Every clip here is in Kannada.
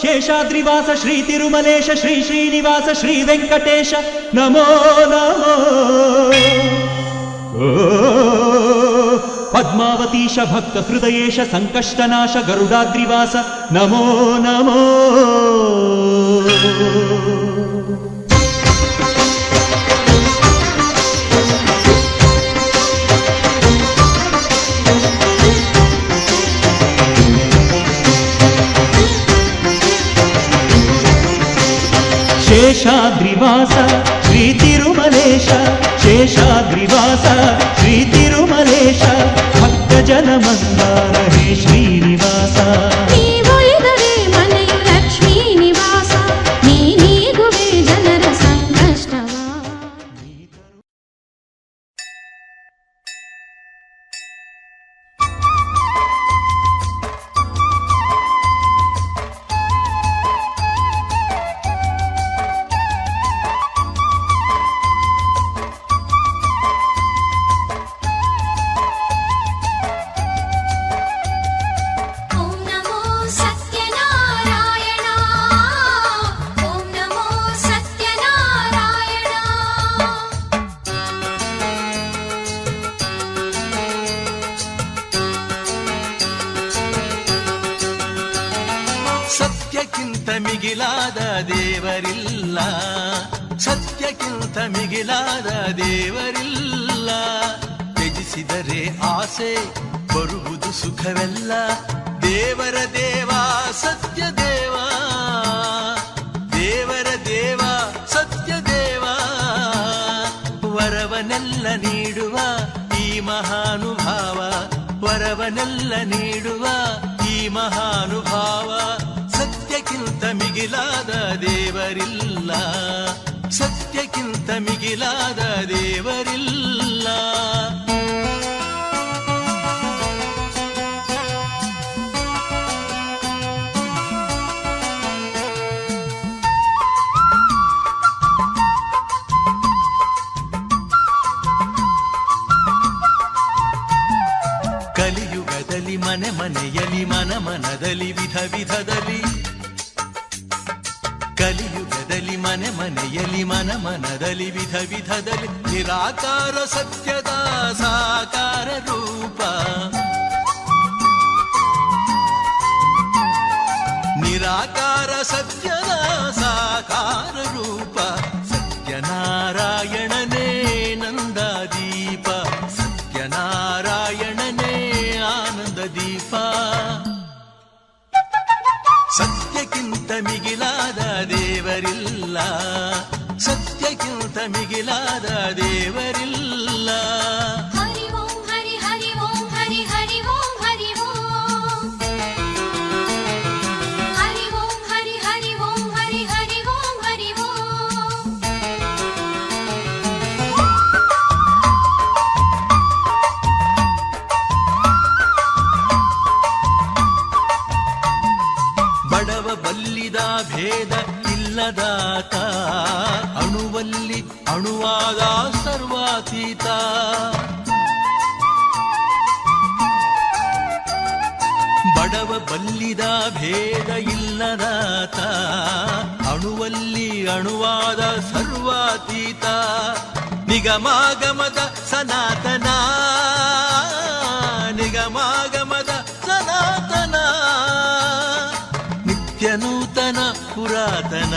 ಶೇಷಾದ್ರಿವಾಸ ಶ್ರೀ ತಿರುಮಲೇಶ ಶ್ರೀ ಶ್ರೀನಿವಾಸ ಶ್ರೀ ವೆಂಕಟೇಶ ನಮೋ ನಮೋ. ಪದ್ಮಾವತೀಶ ಭಕ್ತ ಹೃದಯೇಶ ಸಂಕಷ್ಟನಾಶ ಗರುಡಾದ್ರಿವಾಸ ನಮೋ ನಮೋ. ಶೇಷಾದ್ರಿವಾಸ ಶ್ರೀ ತಿರುಮಲೇಶ ಶೇಷಾದ್ರಿವಾಸ ಶ್ರೀ ತಿರುಮಲೇಶ ಭಕ್ತ ಜನ ಮಂದಾರ ಹೇ ಶ್ರೀನಿವಾಸ. ನೀವೊಲಿದರೆ ಮನೆಯು ಲಕ್ಷ್ಮೀ ನಿವಾಸ ನೀಗುವೆ ಜನರ ಸಂಕಷ್ಟವ. ಸತ್ಯಕ್ಕಿಂತ ಮಿಗಿಲಾದ ದೇವರಿಲ್ಲ, ಸತ್ಯಕ್ಕಿಂತ ಮಿಗಿಲಾದ ದೇವರಿಲ್ಲ. ತ್ಯಜಿಸಿದರೆ ಆಸೆ ಬರುವುದು ಸುಖವೆಲ್ಲ. ದೇವರ ದೇವ ಸತ್ಯ ದೇವ, ದೇವರ ದೇವ ಸತ್ಯ ದೇವ. ವರವನೆಲ್ಲ ನೀಡುವ ಈ ಮಹಾನುಭಾವ, ವರವನೆಲ್ಲ ನೀಡುವ ಈ ಮಹಾನುಭಾವ. ಸತ್ಯಕ್ಕಿಂತ ಮಿಗಿಲಾದ ದೇವರಿಲ್ಲ, ಸತ್ಯಕ್ಕಿಂತ ಮಿಗಿಲಾದ ದೇವರಿಲ್ಲ. ಕಲಿಯುಗದಲ್ಲಿ ಮನೆ ಮನೆಯಲ್ಲಿ ಮನ ಮನದಲ್ಲಿ ವಿಧ ವಿಧದಲ್ಲಿ, ಕಲಿಯುಗದಲ್ಲಿ ಮನೆ ಮನೆಯಲ್ಲಿ ಮನ ಮನದಲ್ಲಿ ವಿಧ ವಿಧದಲ್ಲಿ ನಿರಾಕಾರ ಸತ್ಯದ ಸಾಕಾರ ರೂಪ, ನಿರಾಕಾರ ಸತ್ಯದ ಸಾಕಾರ ರೂಪ. ಸತ್ಯನಾರಾಯಣನೇ ನಂದದೀಪ, ಸತ್ಯನಾರಾಯಣನೇ ಆನಂದ ದೀಪ. ಸತ್ಯಕ್ಕಿಂತ ಮಿಗಿಲಾದ ದೇವರಿಲ್ಲ, ಸತ್ಯಕ್ಕಿಂತ ಮಿಗಿಲಾದ ದೇವರಿಲ್ಲ. ಹರಿ ಓಂ ಹರಿ ಹರಿ ಓಂ ಹರಿ ಹರಿ ಓಂ ಹರಿ ಓಂ ಹರಿ ಓಂ ಹರಿ ಹರಿ ಓಂ ಹರಿ ಹರಿ ಓಂ ಹರಿ ಓಂ. ಬಡವ ಬಲ್ಲಿದ ಭೇದ ಇಲ್ಲದಾತ, ಅಣುವಲ್ಲಿ ಅಣುವಾದ ಸರ್ವಾತೀತ. ಬಡವ ಬಲ್ಲಿದ ಭೇದ ಇಲ್ಲದಾತ, ಅಣುವಲ್ಲಿ ಅಣುವಾದ ಸರ್ವಾತೀತ. ನಿಗಮಾಗಮದ ಸನಾತನ, ನಿಗಮಾಗಮದ ಸನಾತನ. ನಿತ್ಯ ನೂತನ ಪುರಾತನ,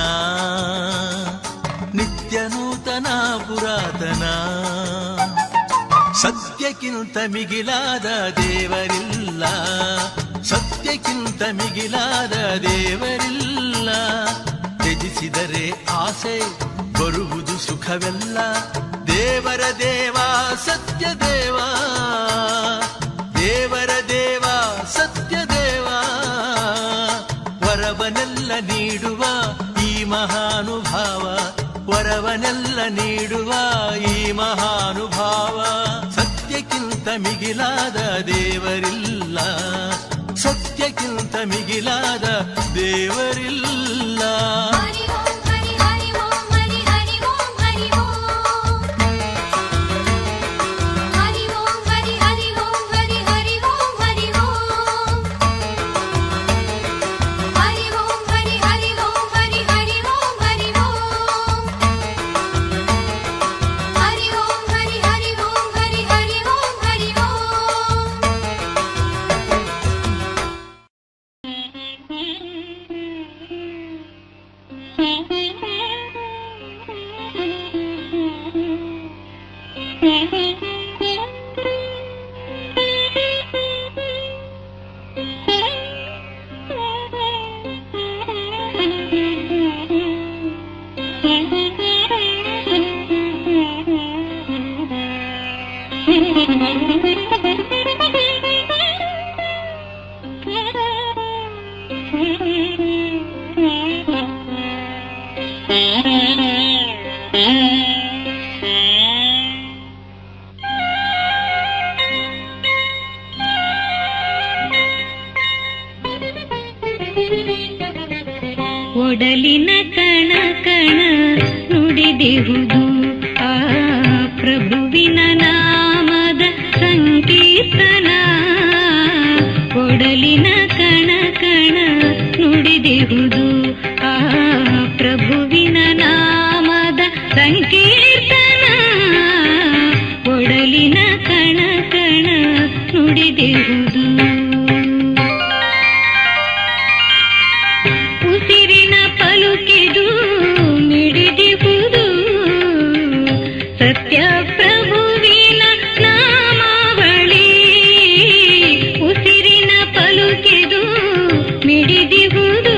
ನಿತ್ಯ ನೂತನ ಪುರಾತನ. ಸತ್ಯಕ್ಕಿಂತ ಮಿಗಿಲಾದ ದೇವರಿಲ್ಲ, ಸತ್ಯಕ್ಕಿಂತ ಮಿಗಿಲಾದ ದೇವರಿಲ್ಲ. ತ್ಯಜಿಸಿದರೆ ಆಸೆ ಬರುವುದು ಸುಖವೆಲ್ಲ. ದೇವರ ದೇವ ಸತ್ಯ ದೇವ, ದೇವರ ದೇವ ಸತ್ಯ ದೇವ. ವರವನೆಲ್ಲ ನೀಡುವ ಈ ಮಹಾನುಭಾವ, ವರವನೆಲ್ಲ ನೀಡುವ ಈ ಮಹಾನುಭಾವ. ಸತ್ಯಕ್ಕಿಂತ ಮಿಗಿಲಾದ ದೇವರಿಲ್ಲ, ಸತ್ಯಕ್ಕಿಂತ ಮಿಗಿಲಾದ ದೇವರಿಲ್ಲ. ಹರಿ ಓಂ ಹರಿ ಹರಿ ಓಂ ಹರಿ ಹರಿ ಓಂ ಹರಿ ಓಂ ಹರಿ ಓಂ ಹರಿ ಹರಿ ಓಂ ಹರಿ ಹರಿ ಓಂ ಹರಿ ಓಂ. ಒಡಲಿನ ಕಣ ಕಣ ನುಡಿದಿರುವುದು ಆ ಪ್ರಭುವಿನ ನಾಮದ ಸಂಕೀರ್ತನ. ಒಡಲಿನ ಕಣ ಕಣ ನುಡಿದಿರುವುದು ಆ ಪ್ರಭುವಿನ ನಾಮದ ಸಂಕೀರ್ತನ. ಒಡಲಿನ ಕಣ ಕಣ ನುಡಿದಿರುವುದು ಉಸಿರಿನ ಪಲುಕಿದು ಮಿಡಿದಿಹುದು ಸತ್ಯ ಪ್ರಭುವಿನ ನಾಮಾವಳಿ. ಉಸಿರಿನ ಪಲುಕಿದು ಮಿಡಿದಿಹುದು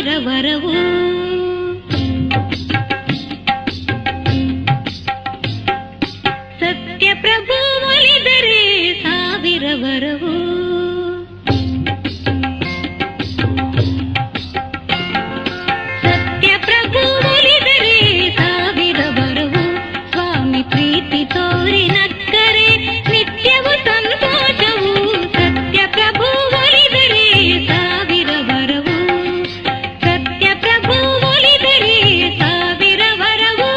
ಸಾವಿರ ವರವು. ಸತ್ಯಪ್ರಭು ಒಲಿದರೆ ಸಾವಿರ ವರವು. ಸತ್ಯಪ್ರಭು ಒಲಿದರೆ ಸಾವಿರ ವರವು. ಸ್ವಾಮಿ ಪ್ರೀತಿ ತೋರಿ ನಕ್ಕರೆ ನಿತ್ಯವೂ ಸಂತೋಷವು. ಸತ್ಯಪ್ರಭು ಒಲಿದರೆ ಸಾವಿರ ವರವು. ಸತ್ಯಪ್ರಭು ಒಲಿದರೆ ಸಾವಿರ ವರವು.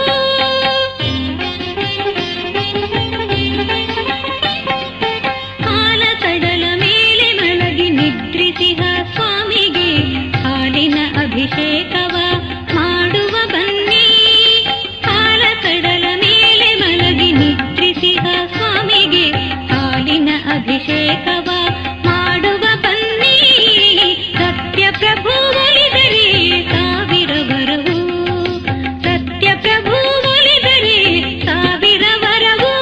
ಹಾಲ ಕಡಲ ಮೇಲೆ ಮಲಗಿ ನಿದ್ರಿಸಿದ ಸ್ವಾಮಿಗೆ ಹಾಲಿನ ಅಭಿಷೇಕವ ಮಾಡುವ ಬನ್ನಿ. ಹಾಲ ಕಡಲ ಮೇಲೆ ಮಲಗಿ ನಿದ್ರಿಸಿದ ಸ್ವಾಮಿಗೆ ಹಾಲಿನ ಅಭಿಷೇಕವ ಮಾಡುವ ಬನ್ನಿ. ಸತ್ಯಪ್ರಭು ಒಲಿದರೆ ಸಾವಿರ ವರವು. ಸತ್ಯಪ್ರಭು ಒಲಿದರೆ ಸಾವಿರ ವರವು.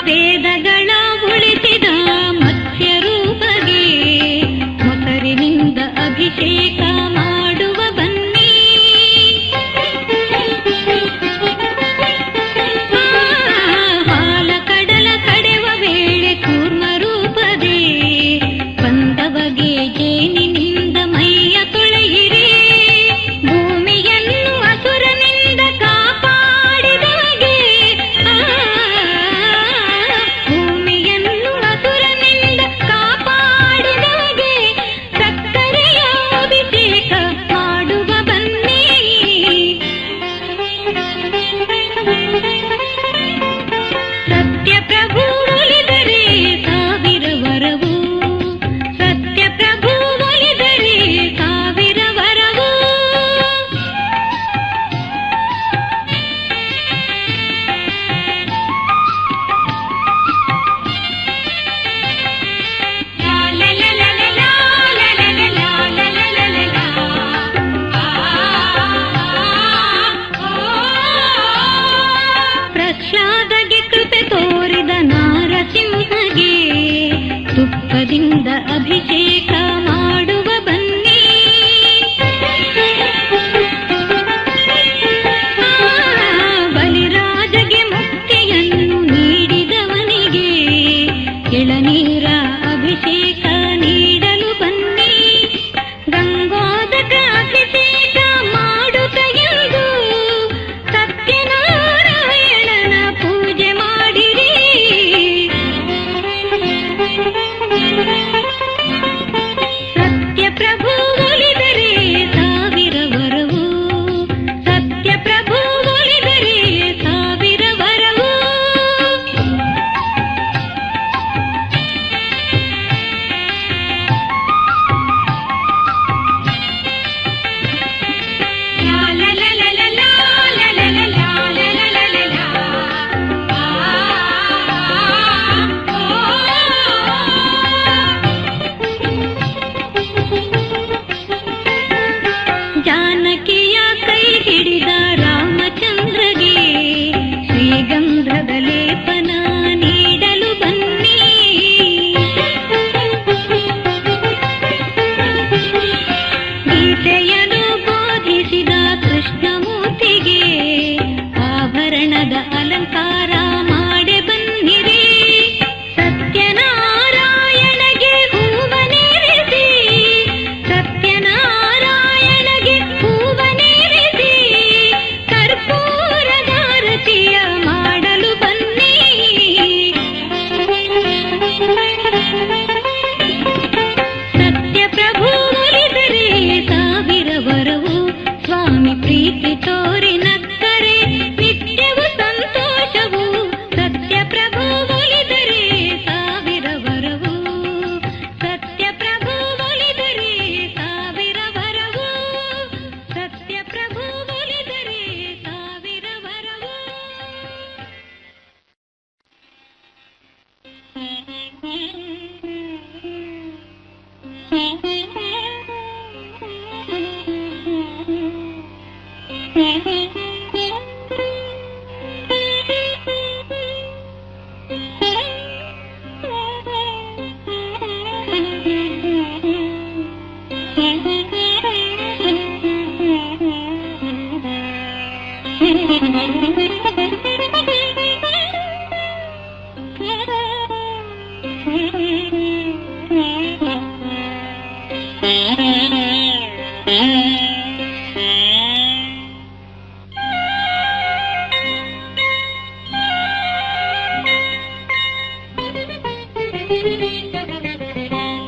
ವೇದಗಳ ಉಳಿಸಿದ ಮತ್ಸ್ಯ ರೂಪಗೆ ಮೊಸರಿನಿಂದ ಅಭಿಷೇಕ ಮಾಡುವ ಬನ್ನಿ. ಹಾಲ ಕಡಲ ಕಡೆವ ವೇಳೆ ಕೂರ್ಮ ರೂಪದೆ ಬಂದವಗೆ ಜೇನಿನಿಂದ ಮೈಯ ತೊಳೆಯಿರಿ. ಭೂಮಿಯನ್ನು ಅಸುರನಿಂದ ಕಾಪಾಡಿದವಗೆ ಭೂಮಿಯನ್ನು ಅಸುರನಿಂದ ಕಾಪಾಡಿದವಗೆ ಸಕ್ಕರೆಯ ಅಭಿಷೇಕ ಮಾಡುವ ಬನ್ನಿ. ಸತ್ಯಪ್ರಭು ಒಲಿದರೆ ಸಾವಿರ ವರವು. ಸತ್ಯಪ್ರಭು ಒಲಿದರೆ ಸಾವಿರ ವರವು. ಪ್ರಹ್ಲಾದಗೆ ಕೃಪೆ ತೋರಿದ ನಾರಸಿಂಹಗೆ ತುಪ್ಪದಿಂದ ಅಭಿಷೇಕ ಮಾಡುವ ಬನ್ನಿ. ಬಲಿರಾಜಗೆ ಮುಕ್ತಿಯನ್ನು ನೀಡಿದವನಿಗೆ ಎಳನೀರ ಅಭಿಷೇಕ ನೀಡಲು ಬನ್ನಿ. ಗಂಗೋದಕ ಅಭಿಷೇಕ ಮಾಡುತ್ತ ಎಂದು ಸತ್ಯನಾರಾಯಣನ ಪೂಜೆ ಮಾಡಿರಿ. ಸತ್ಯಪ್ರಭು ಒಲಿದರೆ ಸಾವಿರ ವರವು. ಸತ್ಯಪ್ರಭು ಒಲಿದರೆ ಸಾವಿರ ವರವು. ಜಾನಕಿಯ ಕೈ ಹಿಡಿದ ರಾಮಚಂದ್ರಗೆ ಶ್ರೀಗಂಧದ ಲೇಪನ ನೀಡಲು ಬನ್ನಿ. ಗೀತೆಯನ್ನು ಬೋಧಿಸಿದ ಕೃಷ್ಣಮೂರ್ತಿಗೆ ಆಭರಣದ ಅಲಂಕಾರ ಮಾಡಿ ಬನ್ನಿರಿ. ಸತ್ಯನಾರಾಯಣಗೆ ಹೂವನೇರಿಸಿ. ಸತ್ಯನಾರಾಯಣಗೆ ಹೂವನೇರಿಸಿ ಕರ್ಪೂರದಾರತಿಯ ಮಾಡಲು ಬನ್ನಿ. ಸತ್ಯಪ್ರಭು ಒಲಿದರೆ ಸಾವಿರ ವರವು. ಸ್ವಾಮಿ ಪ್ರೀತಿ ತೋರಿ ನಕ್ಕರೆ ನಿತ್ಯವೂ ಸಂತೋಷವು. ಸತ್ಯಪ್ರಭು ಒಲಿದರೆ ಸಾವಿರ ವರವು. ಸತ್ಯಪ್ರಭು ಒಲಿದರೆ ಸಾವಿರ ವರವು. ಸತ್ಯಪ್ರಭು ಒಲಿದರೆ ಸಾವಿರ ವರವು.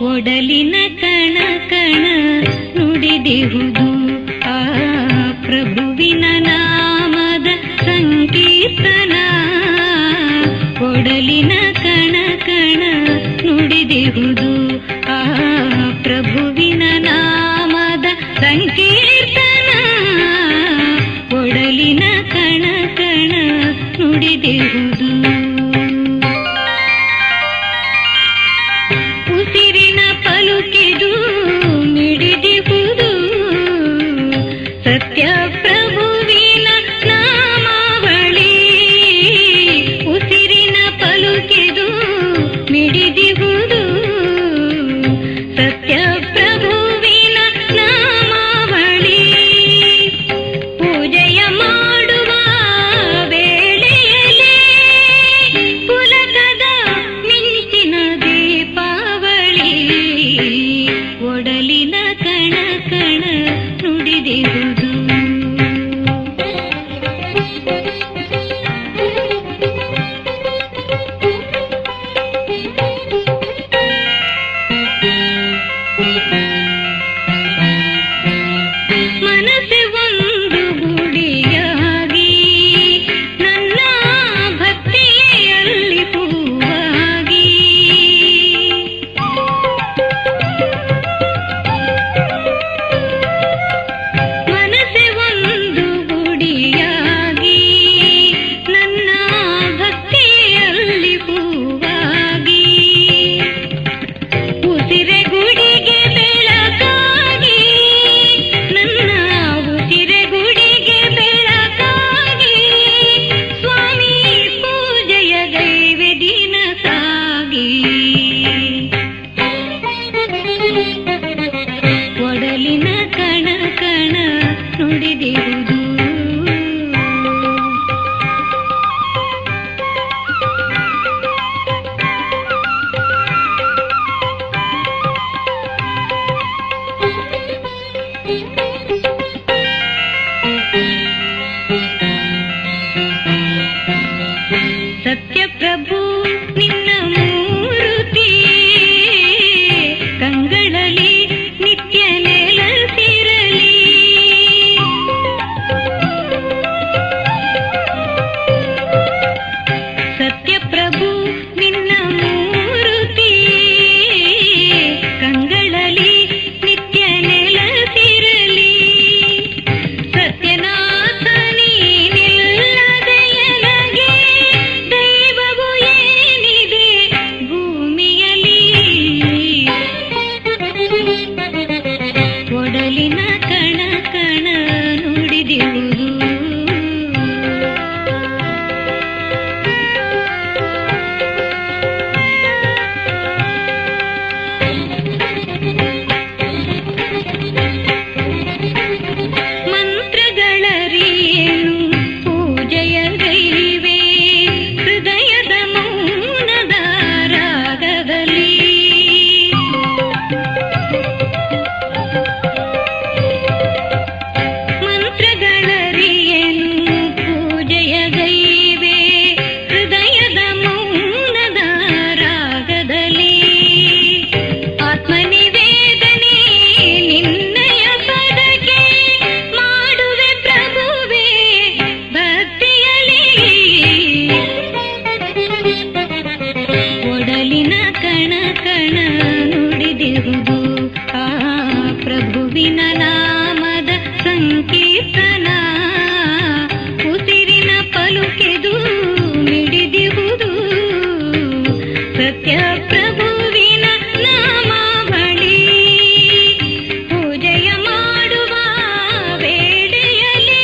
ಒಡಲಿನ ಕಣ ಕಣ ನುಡಿದಿರುವುದು ಆ ಪ್ರಭುವಿನ ನಾಮದ ಸಂಕೀರ್ತನ. ಒಡಲಿನ ಕಣ ಕಣ ನುಡಿದಿರುವುದು ಆ ಪ್ರಭುವಿನ ನಾಮದ ಸಂಕೀರ್ತನ. ಒಡಲಿನ ಕಣ ಕಣ ನುಡಿದಿರುವುದು ಉಸಿರಿನ ಪಲುಕಿದು ಮಿಡಿದಿಹುದು ಸತ್ಯ ಪ್ರಭುವಿನ ನಾಮಾವಳಿ. ಉಸಿರಿನ ಪಲುಕಿದು ಮಿಡಿದಿಹುದು ಸತ್ಯ ಪ್ರಭುವಿನ ನಾಮಾವಳಿ. ಪೂಜೆಯ ಮಾಡುವ ವೇಳೆಯಲ್ಲಿ ಪುಲಕದ ಮಿಂಚಿನ ದೀಪಾವಳಿ. ಒಡಲಿನ ಕಣ ಕಣ ನುಡಿದಿರುವುದು ಮನಸ್ಸೆ ಒಂದು ಗುಡಿಯಾಗಿ ನನ್ನ ಭಕ್ತಿಯಲ್ಲಿ ಹೂವಾಗಿ. ಮನಸ್ಸೆ ಒಂದು ಗುಡಿಯಾಗಿ ನನ್ನ ಭಕ್ತಿಯಲ್ಲಿ ಹೂವಾಗಿ. ಉಸಿರೆ ಗುಡಿಗೆ ಬೆಳಕಾಗಿ ನನ್ನ ಉಸಿರೆ ಗುಡಿಗೆ ಬೆಳಕಾಗಿ. ಸ್ವಾಮಿ ಪೂಜೆಯ ಗೈವೆ ದಿನ ಸಾಗಿ. ಒಡಲಿನ ಕಣ ಕಣ ನುಡಿದಿರುವುದು ಸತ್ಯಪ್ರಭು ನಿನ್ನ ಮೂರುತಿ ಕಂಗಳಲ್ಲಿ ನಿತ್ಯ ನೆಲೆಸಿರಲಿ. ಸತ್ಯಪ್ರಭು ನಿನ್ನ ಮೂರುತಿ ಕಂಗಳಲ್ಲಿ ನಿತ್ಯ ನೆಲೆಸಿರಲಿ. ಸತ್ಯನಾಥನಿ ನಿಲ್ಲದೆ ಎನಗೆ ದೈವವು ಏನಿದೆ ಭೂಮಿಯಲ್ಲಿ. ಒಡಲಿನ ಕಣ ಕಣ ನುಡಿದಿರುವುದು ಮಂತ್ರಗಳರಿಯೇನು ಪೂಜೆಯ ಗೈವೆ ಹೃದಯದ ಮೌನದ ರಾಗದಲ್ಲಿ. ಮಂತ್ರಗಳರಿಯೇನು ಪೂಜೆಯ ಗೈವೆ ಹೃದಯದ ಮೌನದ ರಾಗದಲ್ಲಿ. ಆತ್ಮನಿವೇದನೆ ನಿನ್ನಯ ಪದಕ್ಕೆ ಮಾಡುವೆ ಪ್ರಭುವೇ ಭಕ್ತಿಯಲ್ಲಿ. ಒಡಲಿನ ಕಣ ಕಣ ನುಡಿದಿರುವುದು ಆ ಪ್ರಭುವಿನ ನಾಮದ ಸಂಕೀರ್ತನ. ಉಸಿರಿನ ಪಲುಕಿದು ಮಿಡಿದಿಹುದು ಸತ್ಯ ಪ್ರಭುವಿನ ನಾಮಾವಳಿ. ಪೂಜೆಯ ಮಾಡುವ ವೇಳೆಯಲ್ಲಿ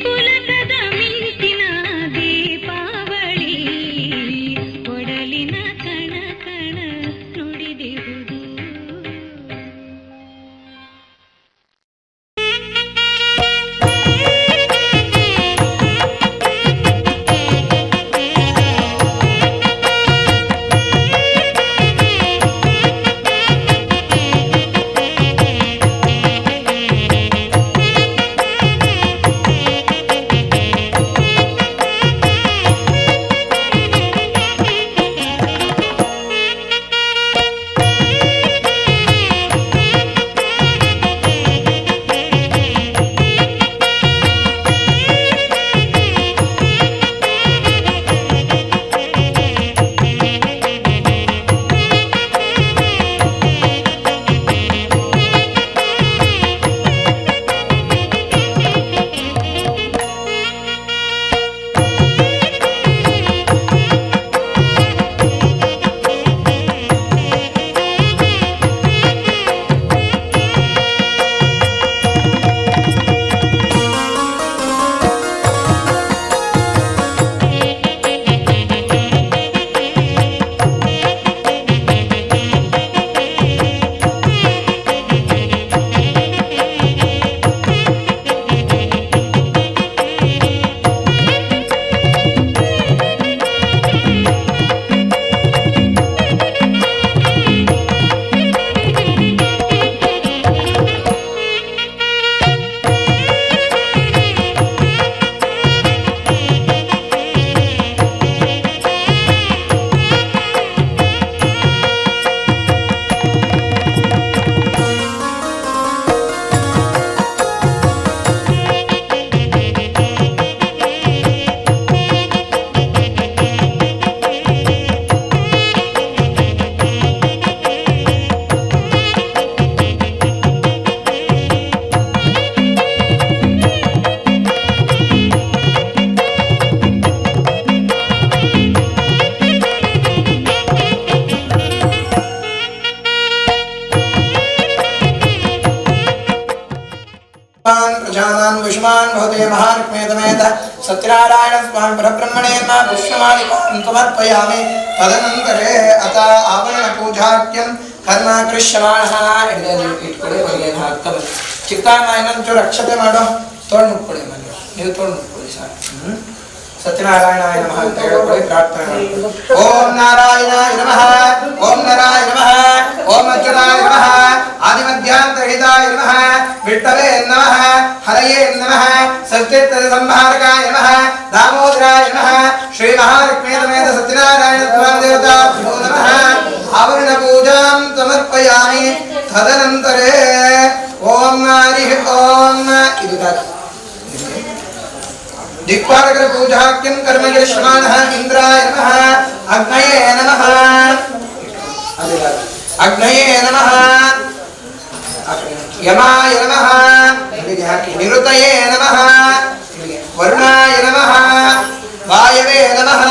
ಪುಲಕದ ಮಿಂಚಿನ ದೀಪಾವಳಿ. ಒಡಲಿನ ಕಣ ಕಣ ನುಡಿದಿರುವುದು पूजान् भवते महालक्ष्मीतमेत सत्यनारायण स्वामी परब्रह्मणे नमः पुष्पमालिकां समर्पयामि तदनन्तरे अत आवरण पूजाख्यं कर्म करिष्यमाणः इट्ಕೊಳ್ಳಿ ಬಗೆಯನ್ನು ಹಾಕ್ತಾ ಬನ್ನಿ ಚಿಕ್ಕಾಮಾಯನಂಚು ರಕ್ಷತೆ ಮಾಡೋ ತೋಳು ಮುಟ್ಕೊಳ್ಳಿ ಮನೆ ನೀವು ತೋಳು ಮುಟ್ಕೊಳ್ಳಿ ಸರ್ सत्यनारायणाय नमः तेरकोड़े प्रार्थना ओम नारायणाय नमः ओम नारायण नमः ओम अच्युताय नमः आदिमध्यांतरहिताय नमः विष्णवे नमः हरये नमः संस्कृत संहारकाय नमः दामोदराय नमः श्री महालक्ष्मी समेत सत्यनारायण स्वामी देवताभ्यो नमः आवरण पूजां समर्पयामि तदनन्तरे ओम हरिः ओम इदुदा दिक्पालकर पूजाख्यं कर्म करिष्यमाणः इंद्राय नमः अग्नये नमः अग्नये नमः यमाय नमः निरुतये नमः वरुणाय नमः वायवे नमः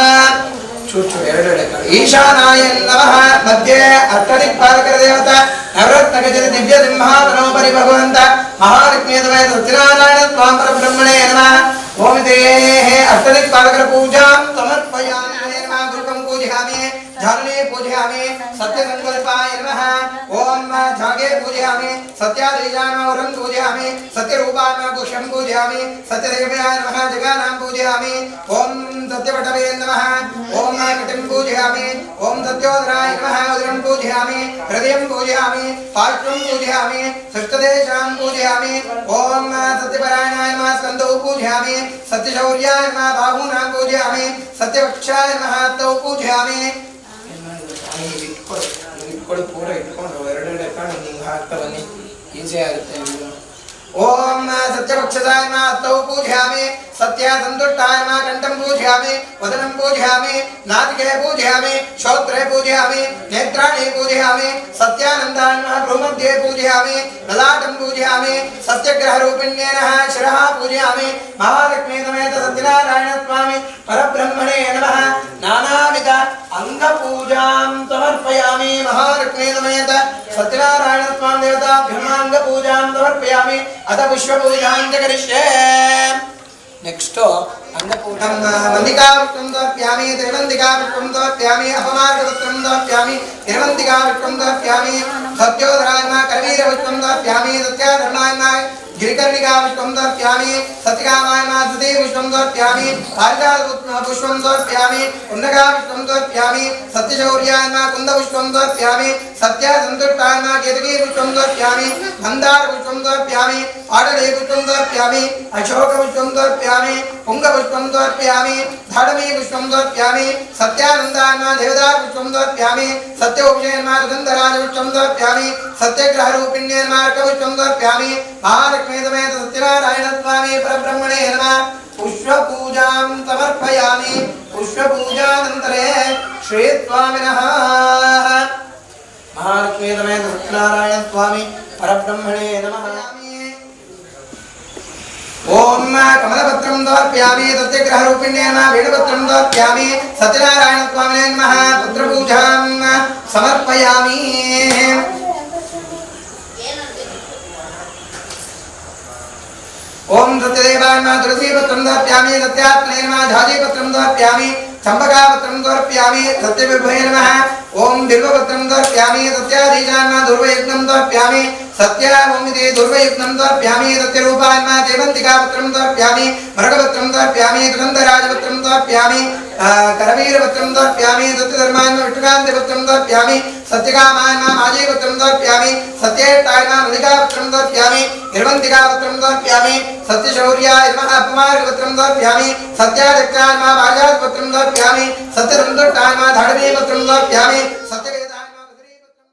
ईशानाय नमः मध्ये अष्टदिक्पालकर देवता नवरत्न गजति दिव्य सिंहासनोपरि भगवन्त महालक्ष्मी समेत सत्यनारायण स्वामी परब्रह्मणे नमः ओम देहे अष्टदिक्पालकर पूजां समर्पयामि नमः गुरुकं पूजयामि झालने पूजयामि सत्यसंकल्पाय नमः ओम झागे पूजयामि सत्यादेजानवरं पूजयामि सत्यरूपाय नमः पुष्पं पूजयामि सत्यदेवाय नमः जगानां पूजयामि ओम सत्यवटवे नमः ओम कटिं पूजयामि ओम सत्योदराय नमः उदरं पूजयामि हृदयं पूजयामि पार्श्वं पूजयामि सृष्टदेशां पूजयामि ओम सत्यपरायणाय नमः स्कन्दौ पूजयामि सत्यशौर्याय नमः बाहूनां पूजयामि सत्यवक्षाय नमः तौ पूजयामि इट्ಕೊಳ್ಳಿ ಪೂರ ಇಟ್ಕೊಂಡು ಎರಡೆರಡು ಕಾಣಿ ಹಿಂಗೆ ಹಾಕ್ತಾ ಬನ್ನಿ ಈಸಿ ಆಗುತ್ತೆ ओम सत्यवक्षसाय नमः तौ पूजयामि सत्य संतुष्टाय नमः कंठं पूजयामि वदनं पूजयामि नासिके पूजयामि श्रोत्रे पूजयामि नेत्राणि पूजयामि सत्यानन्दाय नमः भ्रूमध्ये पूजयामि ललाटं पूजयामि सत्यग्रहरूपिण्ये नमः शिरः पूजयामि महालक्ष्मी समेत सत्यनारायण स्वामी परब्रह्मणे नमः नानाविध अंगपूजां समर्पयामि महालक्ष्मी समेत सत्यनारायण स्वामी देवताभ्यः अंगपूजां समर्पयामि अथ पुष्पपूजां च करिष्ये नेक्स्ट अन्नपूर्णं वन्दिकापुष्पं समर्पयामि त्रिवन्दिकापुष्पं समर्पयामि अपमार्गपुत्रं समर्पयामि निर्वन्दिकापुष्पं समर्पयामि सत्योदराय नमः करवीरपुष्पं समर्पयामि सत्याधर्माय नमः गिरिकर्णिकापुष्पं समर्पयामि सत्यकामाय नमः सुधीपुष्पं समर्पयामि पारिजातपुष्पं समर्पयामि कुन्दकापुष्पं समर्पयामि सत्यशौर्याय नमः कुन्दपुष्पं समर्पयामि सत्यसन्तुष्टाय नमः केतकीपुष्पं समर्पयामि मन्दारपुष्पं समर्पयामि पाटलीपुष्पं समर्पयामि अशोकपुष्पं समर्पयामि पुङ्गपुष्पं समर्पयामि धाडमीपुष्पं समर्पयामि सत्यानन्दाय नमः देवदारपुष्पं समर्पयामि सत्योपजय नमः सुगन्धराजपुष्पं समर्पयामि सत्यग्रहरूपिण्ये नमः अर्कपुष्पं समर्पयामि महालक्ष्मी समेत सत्यनारायण स्वामी परब्रह्मणे नमः पुष्पपूजां समर्पयामि पुष्पपूजानन्तरे श्रीस्वामिनः महालक्ष्मी समेत सत्यनारायण स्वामी परब्रह्मणे नमः ओम कमलपत्रं समर्पयामि सत्यग्रहरूपिण्ये नमः वेणुपत्रं समर्पयामि सत्यनारायण स्वामिने नमः पुत्रपूजां समर्पयामि ओम सत्यदेवाय नमः तुलसीपत्रं समर्पयामि सत्यात्मने नमः झाजीपत्रं समर्पयामि चंपकापत्रं समर्पयामि सत्यविभवे नमः ओम बिल्वपत्रं समर्पयामि सत्याधीशाय नमः ध्रुवयज्ञं समर्पयामि सत्यावमिति ध्रुवयज्ञं समर्पयामि सत्यरूपाय नमः जयवन्तिकापत्रं समर्पयामि मृगपत्रं समर्पयामि सुगन्धराजपत्रं समर्पयामि करवीरपत्रं समर्पयामि सत्यधर्माय नमः विष्णुकान्तिपत्रं समर्पयामि सत्यकामाय नमः माजीपत्रं समर्पयामि सत्येष्टाय नमः मल्लिकापत्रं समर्पयामि निर्वन्तिकापत्रं समर्पयामि सत्यशौर्याय नमः अपमार्गपत्रं समर्पयामि सत्यादित्याय नमः पारिजातपत्रं समर्पयामि सत्यसन्तुष्टाय नमः धाडवीपत्रं समर्पयामि सत्यवेदाय नमः बद्रीपत्रं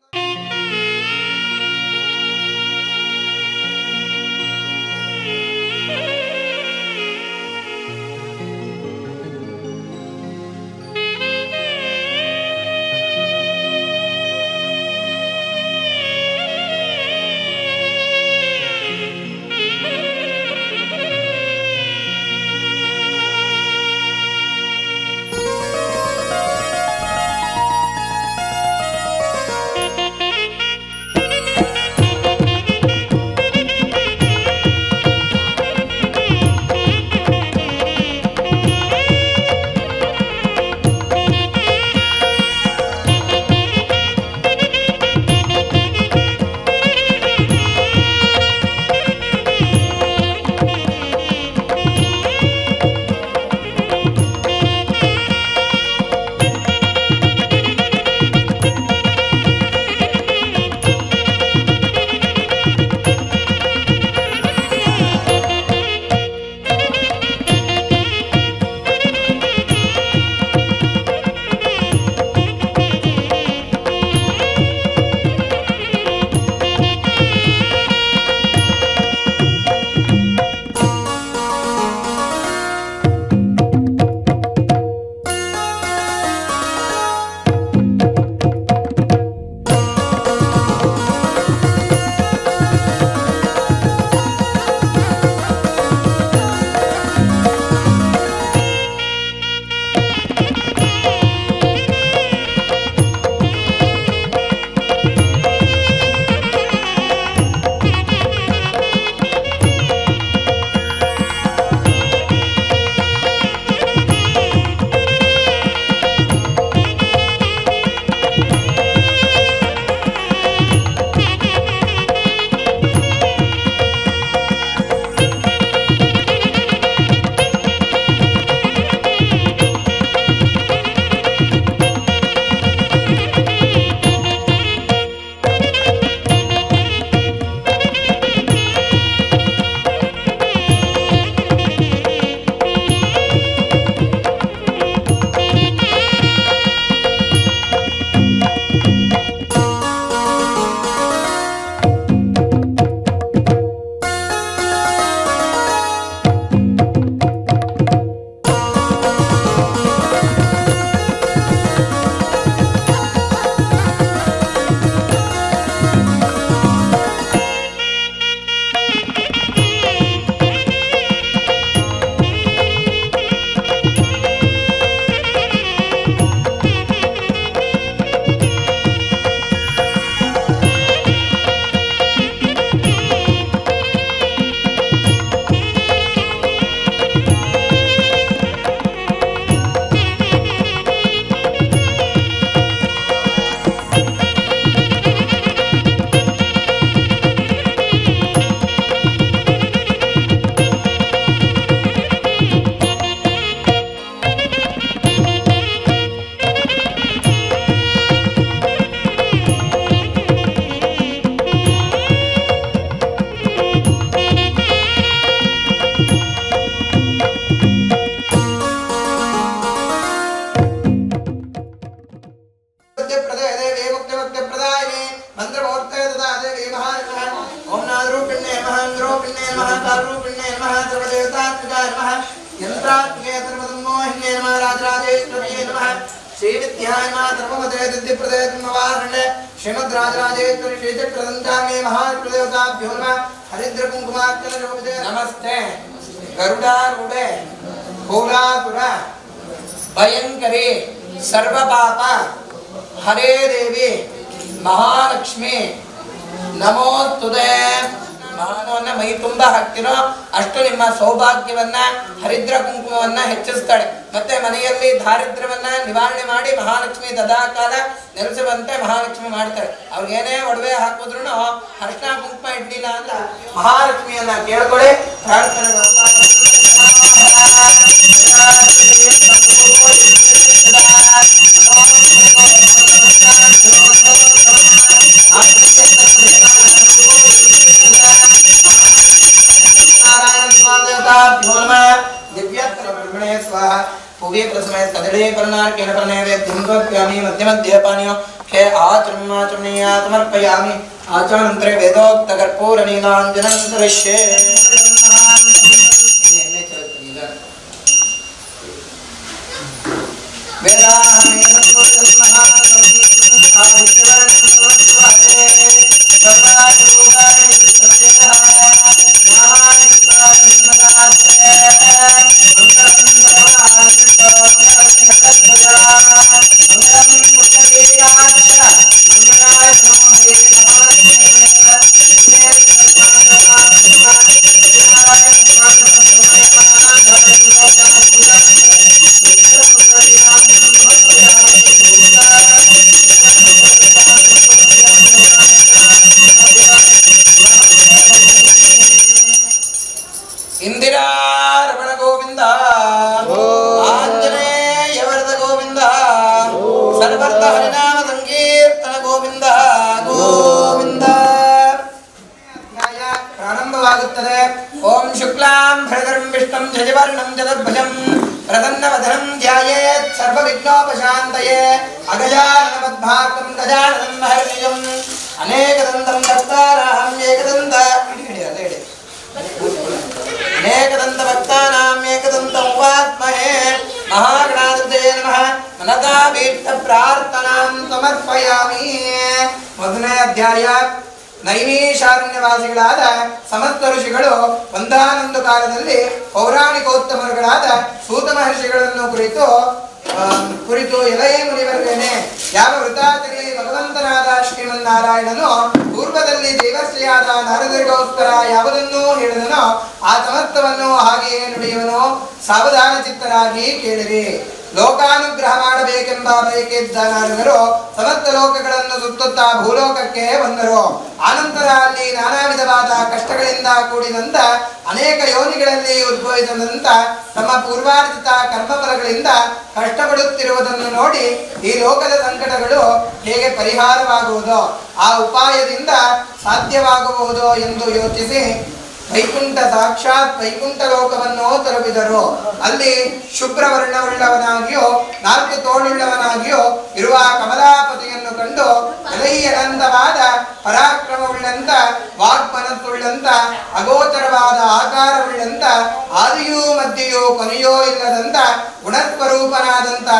प्रदे देवी मुक्तिप्रदायिनी मंत्रमूर्ते तथा देवी महानमः ओम नादरूपिण्ये नमः इंद्रोपिण्ये नमः कालरूपिण्ये नमः सर्वदेवतात्मकाय नमः यंत्रात्मके सर्वसम्मोहिन्ये नमः राजराजेश्वर्ये नमः श्री विद्याय नमः धर्मवते दिव्यप्रदे ब्रह्मवारणे श्रीमद् राजराजेश्वरी श्रीचक्रदंतांगे महादेवताभ्यो नमः हरिद्र कुंकुमार्चन शोभिते नमस्ते गरुडारूढे भोलासुर भयंकरी सर्वपाप हरे देवी महालक्ष्मी नमोस्तुते ಮಹಾನವನ್ನ ಮೈ ತುಂಬ ಹಾಕ್ತಿರೋ ಅಷ್ಟು ನಿಮ್ಮ ಸೌಭಾಗ್ಯವನ್ನ ಹರಿದ್ರ ಕುಂಕುಮವನ್ನ ಹೆಚ್ಚಿಸ್ತಾಳೆ. ಮತ್ತೆ ಮನೆಯಲ್ಲಿ ದಾರಿದ್ರ್ಯವನ್ನ ನಿವಾರಣೆ ಮಾಡಿ ಮಹಾಲಕ್ಷ್ಮಿ ಸದಾಕಾಲ ನೆಲೆಸುವಂತೆ ಮಹಾಲಕ್ಷ್ಮಿ ಮಾಡ್ತಾಳೆ. ಅವ್ರಿಗೇನೇ ಒಡವೆ ಹಾಕಿದ್ರು ಅರ್ಶಿನ ಕುಂಕುಮ ಇಡ್ಲಿಲ್ಲ ಅಂತ ಮಹಾಲಕ್ಷ್ಮಿಯನ್ನ ಕೇಳ್ಕೊಳ್ಳಿ. ಪ್ರಾರ್ಥನೆ दिव्यात्मने स्वाहा पूर्वे प्रसमय कदळे परनार केन परनेवे धिंगोप्यामि मध्य मध्य पानियो हे आचमनीया समर्पयामि आचमनंतरे वेदोक्त कर्पूर नीलांजनं दृश्ये वेदाहमे इंदिरा रमण गोविंद आंजनेय वरद गोविंद सर्वर्थ हरिनाम संकीर्तन गोविंद गोविंद ಪ್ರಾರಂಭವಾಗುತ್ತದೆ. ಓಂ ಶುಕ್ಲಾಂ ಭರಧರಂ ವಿಷ್ಣುಂ ಶಶಿವರ್ಣಂ ಚತುರ್ಭುಜಂ ಪ್ರಸನ್ನವದನಂ ಧ್ಯಾಯೇತ್ ಸರ್ವವಿಘ್ನೋಪಶಾಂತಯೇ ಅಗಜಾನನಮದ್ಭಾತಂ ಗಜಾನನಂ ಮಹರ್ನಿಜಂ ಅನೇಕದಂತಂ ಭಕ್ತಾನಾಂ ಏಕದಂತ अनेकदंत भक्तानां एकदंतं उपास्महे महागणाधिपतये नमः मनसा भीष्ट प्रार्थनां समर्पयामि. ಮೊದಲನೇ ಅಧ್ಯಾಯ ನೈಮಿಷಾರಣ್ಯವಾಸಿಗಳಾದ ಸಮಸ್ತ ಋಷಿಗಳು ಒಂದಾನೊಂದು ಕಾಲದಲ್ಲಿ ಪೌರಾಣಿಕೋತ್ತಮರುಗಳಾದ ಸೂತ ಮಹರ್ಷಿಗಳನ್ನು ಕುರಿತು ಎಲೈ ಮುನಿವರ್ಗನೇ ಯಾವ ವೃತಾಚರಿ ಭಗವಂತನಾದ ಶ್ರೀಮನ್ನಾರಾಯಣನು ಪೂರ್ವದಲ್ಲಿ ದೇವರ್ಷಿಯಾದ ನಾರದರಿಗೋಸ್ಕರ ಯಾವುದನ್ನೂ ಹೇಳಿದನೋ ಆ ಸಮಸ್ತವನ್ನು ಹಾಗೆಯೇ ನುಡಿಯುವನು. ಸಾವಧಾನ ಚಿತ್ತರಾಗಿ ಕೇಳಿರಿ. ಲೋಕಾನುಗ್ರಹ ಮಾಡಬೇಕೆಂಬ ಬಯಕೆದ್ದ ನಾರದರು ಸಮಸ್ತ ಲೋಕಗಳನ್ನು ಸುತ್ತುತ್ತಾ ಭೂಲೋಕಕ್ಕೆ ಬಂದರು. ಆನಂತರ ಅಲ್ಲಿ ನಾನಾ ವಿಧವಾದ ಕಷ್ಟಗಳಿಂದ ಕೂಡಿದಂತ ಅನೇಕ ಯೋನಿಗಳಲ್ಲಿ ಉದ್ಭವಿಸಿದಂತ ತಮ್ಮ ಪೂರ್ವಾರ್ಜಿತ ಕರ್ಮಫಲಗಳಿಂದ ಕಷ್ಟಪಡುತ್ತಿರುವುದನ್ನು ನೋಡಿ ಈ ಲೋಕದ ಸಂಕಟಗಳು ಹೇಗೆ ಪರಿಹಾರವಾಗುವುದೋ ಆ ಉಪಾಯದಿಂದ ಸಾಧ್ಯವಾಗಬಹುದು ಎಂದು ಯೋಚಿಸಿ ವೈಕುಂಠ ಸಾಕ್ಷಾತ್ ವೈಕುಂಠ ಲೋಕವನ್ನು ತಲುಪಿದರು. ಅಲ್ಲಿ ಶುಭ್ರವರ್ಣವುಳ್ಳವನಾಗಿಯೋ 4 ತೋಳುಳ್ಳವನಾಗಿಯೋ ಇರುವ ಕಮಲಾಪತಿಯನ್ನು ಕಂಡು ಅನಂತವಾದ ಪರಾಕ್ರಮವುಳ್ಳಂತ ವಾಗ್ಮನಸ್ಸುಳ್ಳಂತ ಅಗೋಚರವಾದ ಆಕಾರವುಳ್ಳಂತ ಆದಿಯೂ ಮಧ್ಯೆಯೂ ಕೊನೆಯೋ ಇಲ್ಲದಂತ ಗುಣಸ್ವರೂಪನಾದಂತ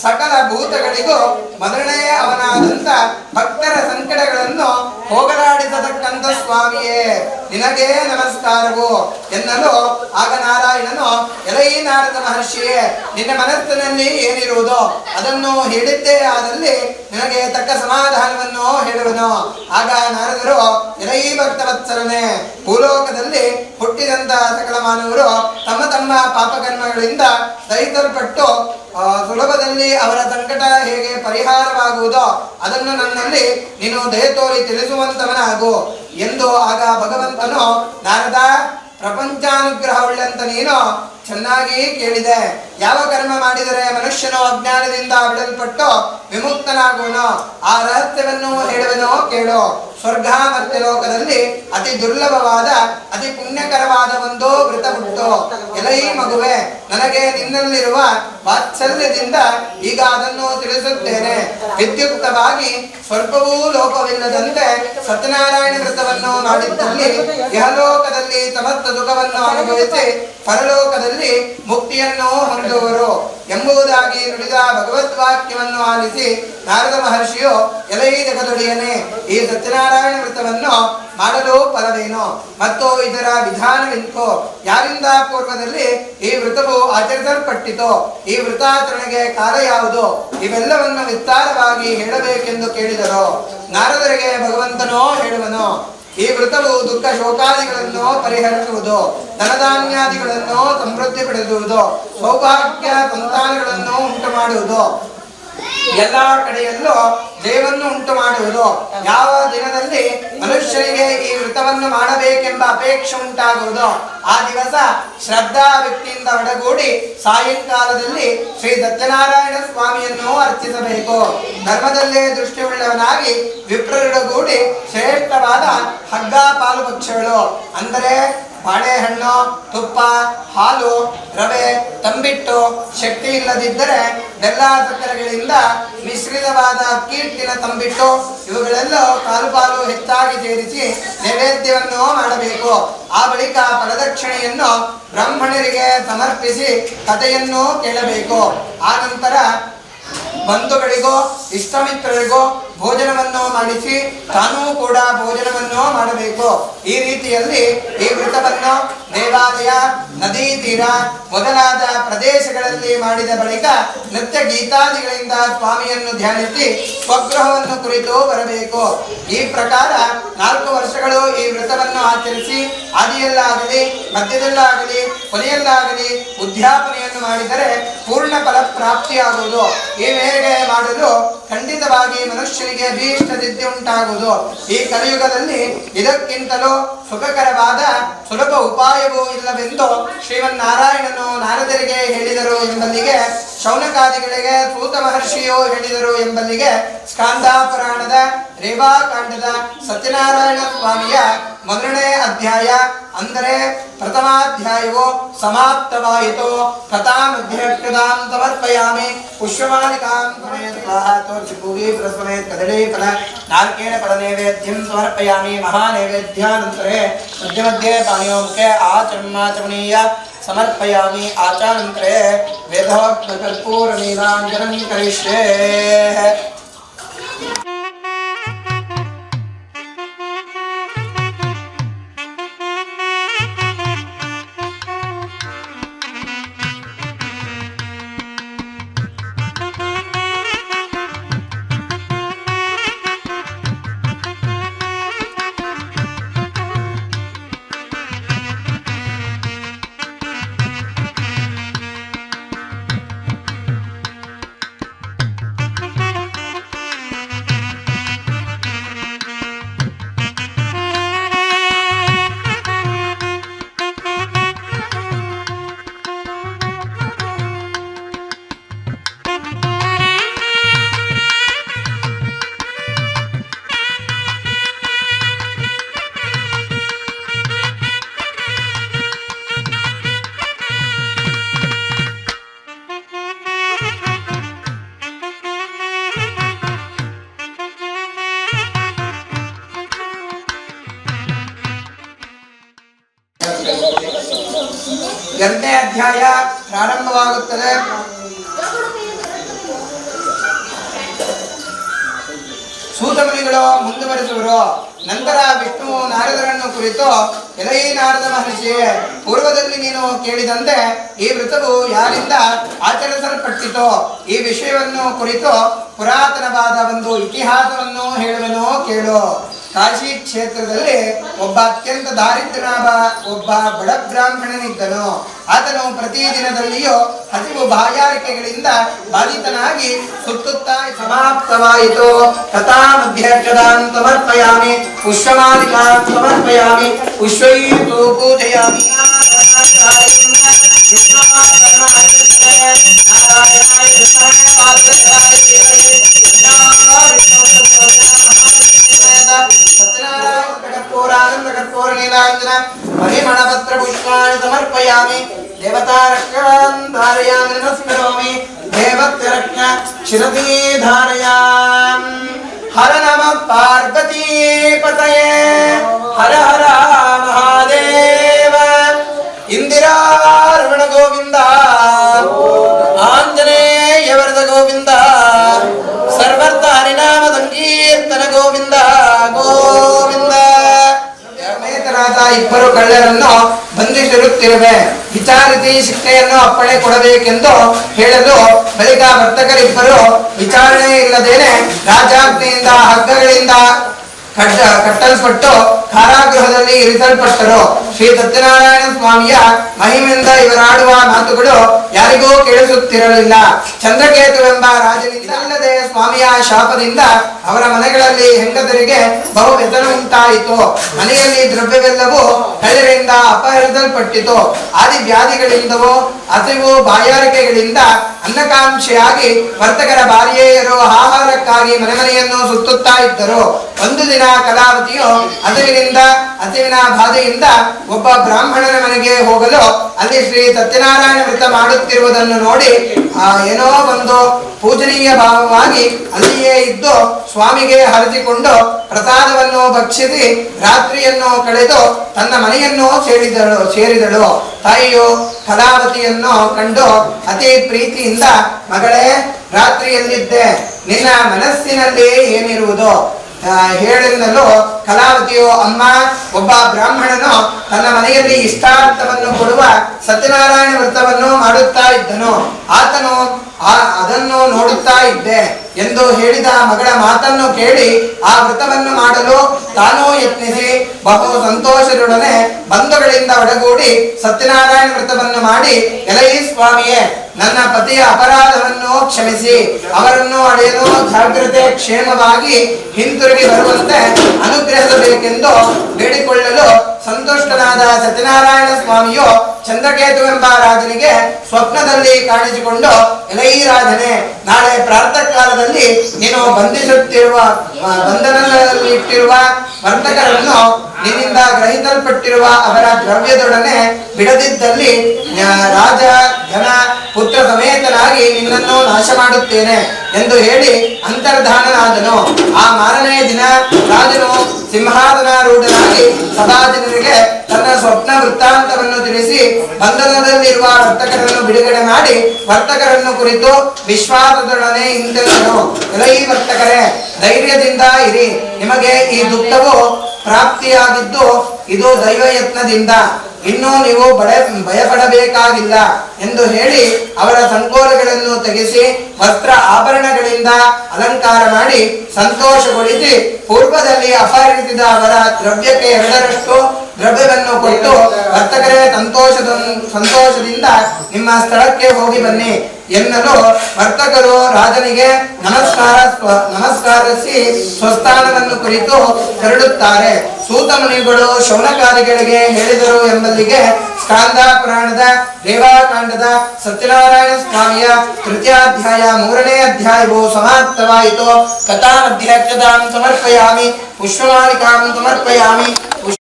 ಸಕಲ ಭೂತಗಳಿಗೂ ಮೊದಲನೇ ಅವನಾದಂತ ಭಕ್ತರ ಸಂಕಟಗಳನ್ನು ಹೋಗಲಾಡಿಸತಕ್ಕಂಥ ಸ್ವಾಮಿಯೇ ನಿನಗೆ ನಮಸ್ಕಾರವು ಎನ್ನಲು ಆಗ ನಾರಾಯಣನು ಎಲೈ ನಾರದ ಮಹರ್ಷಿಯೇ ನಿನ್ನ ಮನಸ್ಸಿನಲ್ಲಿ ಏನಿರುವುದೋ ಅದನ್ನು ಹೇಳಿದ್ದೇ ಆದಲ್ಲಿ ನಿನಗೆ ತಕ್ಕ ಸಮಾಧಾನವನ್ನು ಹೇಳುವನು. ಆಗ ನಾರದರು ಎಲೈ ಭಕ್ತವತ್ಸಲನೆ ಭೂಲೋಕದಲ್ಲಿ ಹುಟ್ಟಿದಂತ ಸಕಲ ಮಾನವರು ತಮ್ಮ ತಮ್ಮ ಪಾಪಕರ್ಮಗಳಿಂದ ದಹಿಸಲ್ಪಟ್ಟು ಸುಲಭದಲ್ಲಿ ಅವರ ಸಂಕಟ ಹೇಗೆ ಪರಿಹಾರವಾಗುವುದೋ ಅದನ್ನು ನನ್ನಲ್ಲಿ ನೀನು ದಯೆ ತೋರಿ ತಿಳಿಸುವಂತವನಾಗು ಎಂದು ಆಗ ಭಗವಂತನು ನಾರದ ಪ್ರಪಂಚಾನುಗ್ರಹವುಳ್ಳಂತ ನೀನು ಚೆನ್ನಾಗಿ ಕೇಳಿದೆ. ಯಾವ ಕರ್ಮ ಮಾಡಿದರೆ ಮನುಷ್ಯನು ಅಜ್ಞಾನದಿಂದ ಬಿಡಲ್ಪಟ್ಟು ವಿಮುಕ್ತನಾಗುವನೋ ಆ ರಹಸ್ಯವನ್ನು ಹೇಳುವನೋ ಕೇಳು. ಸ್ವರ್ಗ ಮತ್ತು ಲೋಕದಲ್ಲಿ ಅತಿ ದುರ್ಲಭವಾದ ಅತಿ ಪುಣ್ಯಕರವಾದ ಒಂದು ವೃತ ಉಂಟು. ಎಲೈ ಮಗುವೆ, ನನಗೆ ನಿನ್ನಲ್ಲಿರುವ ವಾತ್ಸಲ್ಯದಿಂದ ಈಗ ಅದನ್ನು ತಿಳಿಸುತ್ತೇನೆ. ವಿದ್ಯುಕ್ತವಾಗಿ ಸ್ವಲ್ಪವೂ ಲೋಪವಿಲ್ಲದಂತೆ ಸತ್ಯನಾರಾಯಣ ವ್ರತವನ್ನು ಮಾಡಿದ್ದಲ್ಲಿ ಇಹಲೋಕದಲ್ಲಿ ಸಮಸ್ತ ಸುಖವನ್ನು ಅನುಭವಿಸಿ ಪರಲೋಕದಲ್ಲಿ ಮುಕ್ತಿಯನ್ನು ಹೊಂದುವರು ಎಂಬುದಾಗಿ ನುಡಿದ ಭಗವದ್ವಾಕ್ಯವನ್ನು ಆಲಿಸಿ ನಾರದ ಮಹರ್ಷಿಯು ಎಲೈ ಜಗದೊಡೆಯನೇ, ಈ ಸತ್ಯನಾರಾಯಣ ವ್ರತವನ್ನು ಮಾಡಲು ಫಲವೇನು ಮತ್ತು ಇದರ ವಿಧಾನವೆಂತು? ಯಾರಿಂದ ಪೂರ್ವದಲ್ಲಿ ಈ ವ್ರತವು ಆಚರಿಸಲ್ಪಟ್ಟಿತೋ? ಈ ವ್ರತಾಚರಣೆಗೆ ಕಾಲ ಯಾವುದು? ಇವೆಲ್ಲವನ್ನು ವಿಸ್ತಾರವಾಗಿ ಹೇಳಬೇಕೆಂದು ಕೇಳಿದರು. ನಾರದರಿಗೆ ಭಗವಂತನೋ ಹೇಳುವನು, ಈ ವ್ರತವು ದುಃಖ ಶೋಕಾದಿಗಳನ್ನು ಪರಿಹರಿಸುವುದು, ಧನಧಾನ್ಯಾದಿಗಳನ್ನು ಸಮೃದ್ಧಿಪಡಿಸುವುದು, ಸೌಭಾಗ್ಯ ಸಂತಾನಗಳನ್ನು ಉಂಟು ಮಾಡುವುದು, ಎಲ್ಲಾ ಕಡೆಯಲ್ಲೂ ಜಯವನ್ನು ಉಂಟು ಮಾಡುವುದು. ಯಾವ ದಿನದಲ್ಲಿ ಮನುಷ್ಯನಿಗೆ ಈ ವ್ರತವನ್ನು ಮಾಡಬೇಕೆಂಬ ಅಪೇಕ್ಷೆ ಉಂಟಾಗುವುದು ಆ ದಿವಸ ಶ್ರದ್ಧಾ ವ್ಯಕ್ತಿಯಿಂದ ಒಡಗೂಡಿ ಸಾಯಂಕಾಲದಲ್ಲಿ ಶ್ರೀ ಸತ್ಯನಾರಾಯಣ ಸ್ವಾಮಿಯನ್ನು ಅರ್ಚಿಸಬೇಕು. ಧರ್ಮದಲ್ಲೇ ದೃಷ್ಟಿಯುಳ್ಳವನಾಗಿ ವಿಪ್ರರೊಡಗೂಡಿ ಶ್ರೇಷ್ಠವಾದ ಹಗ್ಗ ಪಾಲು ಭಕ್ಷ್ಯಗಳು ಅಂದರೆ ಬಾಳೆಹಣ್ಣು, ತುಪ್ಪ, ಹಾಲು, ರವೆ, ತಂಬಿಟ್ಟು, ಶಕ್ತಿ ಇಲ್ಲದಿದ್ದರೆ ಬೆಲ್ಲ ಸಕ್ಕರೆಗಳಿಂದ ಮಿಶ್ರಿತವಾದ ಕೀರ್ತಿನ ತಂಬಿಟ್ಟು ಇವುಗಳೆಲ್ಲ ಪಾಲು ಹೆಚ್ಚಾಗಿ ಸೇರಿಸಿ ನೈವೇದ್ಯವನ್ನು ಮಾಡಬೇಕು. ಆ ಬಳಿಕ ಫಲದಕ್ಷಿಣೆಯನ್ನು ಬ್ರಾಹ್ಮಣರಿಗೆ ಸಮರ್ಪಿಸಿ ಕಥೆಯನ್ನು ಕೇಳಬೇಕು. ಆ ನಂತರ ಬಂಧುಗಳಿಗೋ ಇಷ್ಟಮಿತ್ರರಿಗೋ ಭೋಜನವನ್ನು ಮಾಡಿಸಿ ತಾನೂ ಕೂಡ ಭೋಜನವನ್ನು ಮಾಡಬೇಕು. ಈ ರೀತಿಯಲ್ಲಿ ಈ ವ್ರತವನ್ನು ದೇವಾಲಯ, ನದಿ ತೀರ ಮೊದಲಾದ ಪ್ರದೇಶಗಳಲ್ಲಿ ಮಾಡಿದ ಬಳಿಕ ನೃತ್ಯ ಗೀತಾದಿಗಳಿಂದ ಸ್ವಾಮಿಯನ್ನು ಧ್ಯಾನಿಸಿ ಸ್ವಗೃಹವನ್ನು ಕುರಿತು ಬರಬೇಕು. ಈ ಪ್ರಕಾರ 4 ವರ್ಷಗಳು ಈ ವ್ರತವನ್ನು ಆಚರಿಸಿ ಆದಿಯಲ್ಲಾಗಲಿ ಮಧ್ಯದಲ್ಲಾಗಲಿ ಕೊನೆಯಲ್ಲಾಗಲಿ ಉದ್ಯಾಪನೆಯನ್ನು ಮಾಡಿದರೆ ಪೂರ್ಣ ಫಲ ಪ್ರಾಪ್ತಿಯಾಗುವುದು. ಈ ಮೇರೆಗೆ ಮಾಡಲು ಖಂಡಿತವಾಗಿ ಮನುಷ್ಯನಿಗೆ ಭೀಷ್ಟ ಸಿದ್ಧಿ ಉಂಟಾಗುವುದು. ಈ ಕಲಿಯುಗದಲ್ಲಿ ಇದಕ್ಕಿಂತಲೂ ಸುಖಕರವಾದ ಸುಲಭ ಉಪಾಯವೂ ಇಲ್ಲವೆಂದು ಶ್ರೀಮನ್ನಾರಾಯಣನು ನಾರದರಿಗೆ ಹೇಳಿದರು ಎಂಬಲ್ಲಿಗೆ, ಶೌನಕಾದಿಗಳಿಗೆ ಸೂತ ಮಹರ್ಷಿಯು ಹೇಳಿದರು ಎಂಬಲ್ಲಿಗೆ, ಸ್ಕಾಂದ ಪುರಾಣದ ರೇವಾಕಾಂಡದ ಸತ್ಯನಾರಾಯಣ ಸ್ವಾಮಿಯ 1ನೇ ಅಧ್ಯಾಯ ಅಂದರೆ ಪ್ರಥಮಾಧ್ಯಾಯವು ಸಮಾಪ್ತವಾಯಿತು. ಕಥಾಮಧ್ಯಕ್ಷತಾಂ ಸಮರ್ಪಯಾಮಿ ಪುಷ್ಪಮಾಲಿಕಾಂ ಸಮೇತ ತೋರಿಸಿ ಪೂಗಿ ಪ್ರಸಮೇತ ಕದಳಿ ಫಲ ನಾಲ್ಕೇನ ಫಲ ನೈವೇದ್ಯಂ ಸಮರ್ಪಯಾಮಿ. ಮಹಾನೈವೇದ್ಯಾನಂತರೇ ಮಧ್ಯ ಮಧ್ಯೆ ಪಾನೀಯೋಮುಖೆ ಆಚಮನೀಯ ಸಮರ್ಪಯಾಮಿ. ಆಚಾನಂತರೇ ವೇದೋಕ್ತ ಕರ್ಪೂರ ನೀಲಾಂಜನಂ ಕರಿಷ್ಯೇ. ಎರಡನೇ ಅಧ್ಯಾಯ ಪ್ರಾರಂಭವಾಗುತ್ತದೆ. ಸೂತಮುನಿಗಳು ಮುಂದುವರಿಸುವರು. ನಂತರ ವಿಷ್ಣು ನಾರದರನ್ನು ಕುರಿತು, ಎಲೈ ನಾರದ ಮಹರ್ಷಿಯೇ, ಪೂರ್ವದಲ್ಲಿ ನೀನು ಕೇಳಿದಂತೆ ಈ ವ್ರತವು ಯಾರಿಂದ ಆಚರಿಸಲ್ಪಟ್ಟಿತೋ ಈ ವಿಷಯವನ್ನು ಕುರಿತು ಪುರಾತನವಾದ ಒಂದು ಇತಿಹಾಸವನ್ನು ಹೇಳುವನು ಕೇಳು. ಕಾಶಿ ಕ್ಷೇತ್ರದಲ್ಲಿ ಒಬ್ಬ ಅತ್ಯಂತ ದಾರಿದ್ರ್ಯನಾದ ಒಬ್ಬ ಬಡ ಬ್ರಾಹ್ಮಣನಿದ್ದನು. ಆತನು ಪ್ರತಿದಿನದಲ್ಲಿಯೂ ಹಸಿವು ಬಾಯಾರಿಕೆಗಳಿಂದ ಬಾಧಿತನಾಗಿ ಸುತ್ತುತ್ತಾ ಸಮಾಪ್ತವಾಯಿತು. ಕಥಾ ಮಧ್ಯಕ್ಷತಾಂ ಸಮರ್ಪಯಾಮಿ ಪುಷ್ಪಮಾಲಿಕಾಂ ಸಮರ್ಪಯಾಮಿ ಪುಷ್ಪೈಃ ಪೂಜಯಾಮಿ. ಶಿರಸಿ ಧಾರಯಾಂ. ಹರ ನಮ ಪಾರ್ವತೀ ಪತಯೇ ಹರ ಹರ ಮಹಾದೇವ. ಇಂದಿರಾ ರಮಣ ಗೋವಿಂದ, ಆಂಜನೇಯ ವರದ ಗೋವಿಂದ, ಸರ್ವರ್ಥ ಹರಿನಾಮ ಸಂಕೀರ್ತನ ಗೋವಿಂದ ಗೋವಿಂದ. ಸಮೇತರಾದ ಇಬ್ಬರು ಕಳ್ಳರನ್ನು ಬಂಧಿಸಿರುತ್ತಿರುವೆ, ವಿಚಾರಿಸಿ ಶಿಕ್ಷೆಯನ್ನು ಅಪ್ಪಣೆ ಕೊಡಬೇಕೆಂದು ಹೇಳಲು ಬಳಿಕ ವರ್ತಕರಿಬ್ಬರು ವಿಚಾರಣೆ ಇಲ್ಲದೇನೆ ರಾಜಾಜ್ಞೆಯಿಂದ ಹಗ್ಗಗಳಿಂದ ಕಟ್ಟಲ್ಪಟ್ಟು ಕಾರಾಗೃಹದಲ್ಲಿ ಇರಿಸಲ್ಪಟ್ಟರು. ಶ್ರೀ ಸತ್ಯನಾರಾಯಣ ಸ್ವಾಮಿಯ ಮಹಿಮೆಯಿಂದ ಇವರಾಡುವ ಮಾತುಗಳು ಯಾರಿಗೂ ಕೇಳಿಸುತ್ತಿರಲಿಲ್ಲ. ಚಂದ್ರಕೇತುವೆಂಬ ರಾಜನಿಂದಲ್ಲದೆ ಸ್ವಾಮಿಯ ಶಾಪದಿಂದ ಅವರ ಮನೆಗಳಲ್ಲಿ ಹೆಂಗಸರಿಗೆ ಬಹು ವ್ಯಸನ ಉಂಟಾಯಿತು. ಮನೆಯಲ್ಲಿ ದ್ರವ್ಯವೆಲ್ಲವೂ ಕಳ್ಳರಿಂದ ಅಪಹರಿಸಲ್ಪಟ್ಟಿತು. ಆದಿ ವ್ಯಾಧಿಗಳಿಂದವೋ ಹಸಿವು ಬಾಯಾರಿಕೆಗಳಿಂದ ಅನ್ನಕಾಂಕ್ಷೆಯಾಗಿ ವರ್ತಕರ ಭಾರ್ಯೆಯರು ಆಹಾರಕ್ಕಾಗಿ ಮನೆ ಮನೆಯನ್ನು ಸುತ್ತುತ್ತಾ ಇದ್ದರು. ಒಂದು ದಿನ ಕಲಾವತಿಯು ಹಸಿವಿನ ಬಾಧೆಯಿಂದ ಒಬ್ಬ ಬ್ರಾಹ್ಮಣನ ಮನೆಗೆ ಹೋಗಲು ಅಲ್ಲಿ ಶ್ರೀ ಸತ್ಯನಾರಾಯಣ ವ್ರತ ಮಾಡುತ್ತಿರುವುದನ್ನು ನೋಡಿ ಏನೋ ಒಂದು ಪೂಜನೀಯ ಭಾವವಾಗಿ ಅಲ್ಲಿಯೇ ಇದ್ದು ಸ್ವಾಮಿಗೆ ಹರಿಸಿಕೊಂಡು ಪ್ರಸಾದವನ್ನು ಭಕ್ಷಿಸಿ ರಾತ್ರಿಯನ್ನು ಕಳೆದು ತನ್ನ ಮನೆಯನ್ನು ಸೇರಿದಳು. ತಾಯಿಯು ಕಲಾವತಿಯನ್ನು ಕಂಡು ಅತಿ ಪ್ರೀತಿಯಿಂದ, ಮಗಳೇ, ರಾತ್ರಿಯಲ್ಲಿದ್ದೆ, ನಿನ್ನ ಮನಸ್ಸಿನಲ್ಲಿ ಏನಿರುವುದು ಹೇಳೆನ್ನಲು ಕಲಾವತಿಯು, ಅಮ್ಮ, ಒಬ್ಬ ಬ್ರಾಹ್ಮಣನು ತನ್ನ ಮನೆಯಲ್ಲಿ ಇಷ್ಟಾರ್ಥವನ್ನು ಕೊಡುವ ಸತ್ಯನಾರಾಯಣ ವ್ರತವನ್ನು ಮಾಡುತ್ತಾ ಇದ್ದನು. ಆತನು ಅದನ್ನು ನೋಡುತ್ತಾ ಇದ್ದೆ ಎಂದು ಹೇಳಿದ ಮಗಳ ಮಾತನ್ನು ಕೇಳಿ ಆ ವ್ರತವನ್ನು ಮಾಡಲು ತಾನೂ ಯತ್ನಿಸಿ ಬಹು ಸಂತೋಷದೊಡನೆ ಬಂಧುಗಳಿಂದ ಒಡಗೂಡಿ ಸತ್ಯನಾರಾಯಣ ವ್ರತವನ್ನು ಮಾಡಿ, ಎಲೈ ಸ್ವಾಮಿಯೇ, ನನ್ನ ಪತಿಯ ಅಪರಾಧವನ್ನು ಕ್ಷಮಿಸಿ ಅವರನ್ನು ಅಳೆಯಲು ಜಾಗ್ರತೆ ಕ್ಷೇಮವಾಗಿ ಹಿಂತಿರುಗಿ ಬರುವಂತೆ ಅನುಗ್ರಹಿಸಬೇಕೆಂದು ಬೇಡಿಕೊಳ್ಳಲು ಸಂತುಷ್ಟನಾದ ಸತ್ಯನಾರಾಯಣ ಸ್ವಾಮಿಯು ಚಂದ್ರಕೇತುವೆಂಬ ರಾಜನಿಗೆ ಸ್ವಪ್ನದಲ್ಲಿ ಕಾಣಿಸಿಕೊಂಡು, ಎಲೈ ರಾಜನೇ, ನಾಳೆ ಪ್ರಾತಃ ಕಾಲದಲ್ಲಿ ನೀನು ಬಂಧನದಲ್ಲಿಟ್ಟಿರುವ ವರ್ತಕರನ್ನು ನಿನ್ನಿಂದ ಗ್ರಹಿಸಲ್ಪಟ್ಟಿರುವ ಅವರ ದ್ರವ್ಯದೊಡನೆ ಬಿಡದಿದ್ದಲ್ಲಿ ರಾಜ ಧನ ಪುತ್ರ ಸಮೇತನಾಗಿ ನಿನ್ನನ್ನು ನಾಶ ಮಾಡುತ್ತೇನೆ ಎಂದು ಹೇಳಿ ಅಂತರ್ಧಾನನಾದನು. ಆ ಮಾರನೆಯ ದಿನ ರಾಜನು ಸಿಂಹಾಸನಾರೂಢನಾಗಿ ಸದಾ ಜನರಿಗೆ ತನ್ನ ಸ್ವಪ್ನ ವೃತ್ತಾಂತವನ್ನು ತಿಳಿಸಿ ಬಂಧನದಲ್ಲಿರುವ ವರ್ತಕರನ್ನು ಬಿಡುಗಡೆ ಮಾಡಿ ವರ್ತಕರನ್ನು ಕುರಿತು ವಿಶ್ವಾಸದೊಡನೆ ಇಂತೆಂದನು, ಎಲೈ ವರ್ತಕರೇ, ಧೈರ್ಯದಿಂದ ಇರಿ, ನಿಮಗೆ ಈ ದುಃಖವು ಪ್ರಾಪ್ತಿಯಾಗಿದ್ದು ಇದು ದೈವಯತ್ನದಿಂದ, ಇನ್ನೂ ನೀವು ಭಯಪಡಬೇಕಾಗಿಲ್ಲ ಎಂದು ಹೇಳಿ ಅವರ ಸಂಕೋಲೆಗಳನ್ನು ತೆಗೆಸಿ ವಸ್ತ್ರ ಆಭರಣಗಳಿಂದ ಅಲಂಕಾರ ಮಾಡಿ ಸಂತೋಷಗೊಳಿಸಿ ಪೂರ್ವದಲ್ಲಿ ಅಪಹರಿಸಿದ ಅವರ ದ್ರವ್ಯಕ್ಕೆ 2ರಷ್ಟು ದ್ರವ್ಯವನ್ನು ಕೊಟ್ಟು, ವರ್ತಕರೇ, ಸಂತೋಷದಿಂದ ನಿಮ್ಮ ಸ್ಥಳಕ್ಕೆ ಹೋಗಿ ಬನ್ನಿ ಎನ್ನಲು ವರ್ತಕರು ರಾಜನಿಗೆ ನಮಸ್ಕಾರಿಸಿ ಸ್ವಸ್ಥಾನವನ್ನು ಕುರಿತು ಹೊರಡುತ್ತಾರೆ. ಸೂತ ಮುನಿಗಳು ಶೌನಕಾದಿಗಳಿಗೆ ಹೇಳಿದರು ಎಂಬಲ್ಲಿಗೆ ಸ್ಕಾಂದ ಪುರಾಣದ ದೇವಾಕಾಂಡದ ಸತ್ಯನಾರಾಯಣ ಸ್ವಾಮಿಯ ತೃತೀಯಾಧ್ಯಾಯ 3ನೇ ಅಧ್ಯಾಯವು ಸಮಾಪ್ತವಾಯಿತು. ಕಥಾ ಮಧ್ಯಾಕ್ಷತಾಂ ಸಮರ್ಪಯಾಮಿ, ಪುಷ್ಪಮಾಲಿಕಾಂ ಸಮರ್ಪಯಾಮಿ.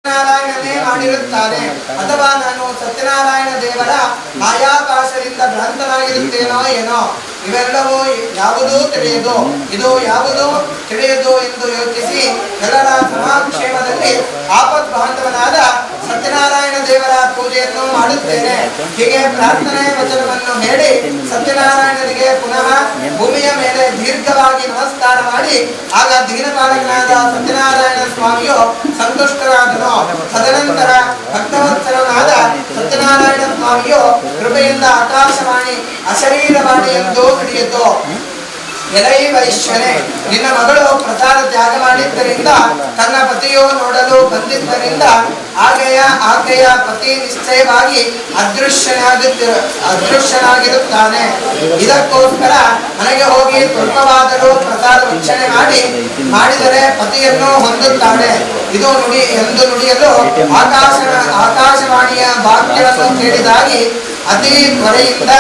ನಾರಾಯಣನೇ ಮಾಡಿರುತ್ತಾನೆ, ಅಥವಾ ನಾನು ಸತ್ಯನಾರಾಯಣ ದೇವರ ಮಾಯಾಕಾಶದಿಂದ ಭ್ರಾಂತನಾಗಿರುತ್ತೇನೋ ಏನೋ. ಇವೆಲ್ಲವೂ ಯಾವುದೂ ತಿಳಿಯದು, ಇದು ಯಾವುದೂ ತಿಳಿಯದು ಎಂದು ಯೋಚಿಸಿ ಎಲ್ಲರ ಸಮಾಕ್ಷೇಮದಲ್ಲಿ ಆಪತ್ ಬಾಂಧವನಾದ ಸತ್ಯನಾರಾಯಣ ದೇವರ ಪೂಜೆಯನ್ನು ಮಾಡುತ್ತೇನೆ. ಹೀಗೆ ಪ್ರಾರ್ಥನೆ ವಚನವನ್ನು ಹೇಳಿ ಸತ್ಯನಾರಾಯಣನಿಗೆ ಪುನಃ ಭೂಮಿಯ ಮೇಲೆ ದೀರ್ಘವಾಗಿ ನಮಸ್ಕಾರ ಮಾಡಿ ಆಗ ದೀನಪಾಲಕನಾದ ಸತ್ಯನಾರಾಯಣ ಸ್ವಾಮಿಯು ಸಂತುಷ್ಟರಾದನು. ತದನಂತರ ಭಕ್ತವತ್ಸಲನಾದ ಸತ್ಯನಾರಾಯಣ ಸ್ವಾಮಿಯು ಕೃಪೆಯಿಂದ ಆಕಾಶವಾಣಿ ಅಶರೀರವಾಣಿ ಎಂದು ಹಿಡಿಯಿತು. ಎಲೈ ವೈಶ್ವನೇ, ನಿನ್ನ ಮಗಳು ಪ್ರಸಾದ ತ್ಯಾಗ ಮಾಡಿದ್ದರಿಂದ ತನ್ನ ಪತಿಯು ನೋಡಲು ಬಂದಿದ್ದರಿಂದ ಆಕೆಯ ಪತಿ ನಿಶ್ಚಯವಾಗಿ ಅದೃಶ್ಯನಾಗಿರುತ್ತಾನೆ. ಇದಕ್ಕೋಸ್ಕರ ಮನೆಗೆ ಹೋಗಿ ಸ್ವಲ್ಪವಾದರೂ ಪ್ರಸಾದ ವೀಕ್ಷಣೆ ಮಾಡಿದರೆ ಪತಿಯನ್ನು ಹೊಂದುತ್ತಾಳೆ. ಇದು ನುಡಿ ಎಂದು ನುಡಿಯಲು ಆಕಾಶವಾಣಿಯ ವಾಕ್ಯವನ್ನು ಕೇಳಿದಾಗಿ ಅತಿ ತ್ವರೆಯಿಂದ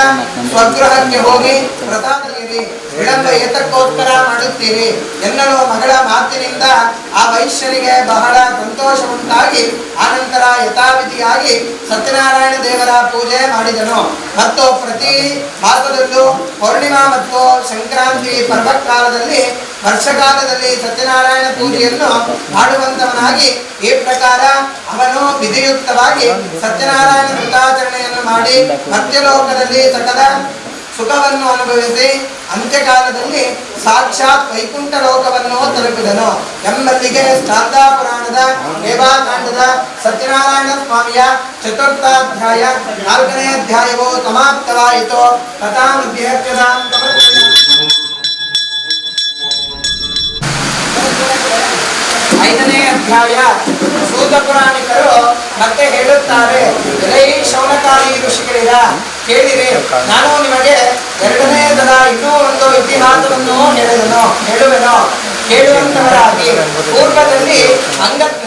ಸ್ವಗೃಹಕ್ಕೆ ಹೋಗಿ ಪ್ರಸಾದ ವಿಳಂಬ ಏತಕ್ಕೋಸ್ಕರ ಮಾಡುತ್ತೀರಿ ಎನ್ನಲು ಮಗಳ ಮಾತು ಮಾತಿನಿಂದ ಆ ವೈಶ್ಯನಿಗೆ ಬಹಳ ಸಂತೋಷ ಉಂಟಾಗಿ ಆನಂತರ ಯಥಾವಿಧಿಯಾಗಿ ಸತ್ಯನಾರಾಯಣ ದೇವರ ಪೂಜೆ ಮಾಡಿದನು. ಮತ್ತು ಪ್ರತಿ ಮಾಸದಲ್ಲೂ ಪೌರ್ಣಿಮಾ ಮತ್ತು ಸಂಕ್ರಾಂತಿ ಪರ್ವಕಾಲದಲ್ಲಿ ವರ್ಷಕಾಲದಲ್ಲಿ ಸತ್ಯನಾರಾಯಣ ಪೂಜೆಯನ್ನು ಮಾಡುವಂತವನಾಗಿ ಈ ಪ್ರಕಾರ ಅವನು ವಿಧಿಯುಕ್ತವಾಗಿ ಸತ್ಯನಾರಾಯಣ ವ್ರತಾಚರಣೆಯನ್ನು ಮಾಡಿ ಮರ್ತ್ಯಲೋಕದಲ್ಲಿ ಸಕಲ ಸುಖವನ್ನು ಅನುಭವಿಸಿ ಅಂತ್ಯಕಾಲದಲ್ಲಿ ಸಾಕ್ಷಾತ್ ವೈಕುಂಠ ಲೋಕವನ್ನು ತಲುಪಿದನು ಎಂಬಲ್ಲಿಗೆ ಸ್ಕಾಂದ ಪುರಾಣದ ದೇವಾಕಾಂಡದ ಸತ್ಯನಾರಾಯಣ ಸ್ವಾಮಿಯ ಚತುರ್ಥಾಧ್ಯಾಯ 4ನೇ ಅಧ್ಯಾಯವು ಸಮಾಪ್ತವಾಯಿತು. ಕಥಾ ಐದನೇ ಅಧ್ಯಾಯ ಸೂತ ಪುರಾಣಿಕರು ಮತ್ತೆ ಹೇಳುತ್ತಾರೆ, ಎಲೈ ಶೌನಕಾರಿ ಋಷಿಗಳಿರ ಕೇಳಿರಿ, ನಾನು ನಿಮಗೆ ಎರಡನೇ ಸಲ ಇನ್ನೂ ಒಂದು ಇತಿಹಾಸವನ್ನು ಹೇಳುವೆನು. ಕೇಳುವಂತವರಾಗಿ ಪೂರ್ವದಲ್ಲಿ ಅಂಗದ್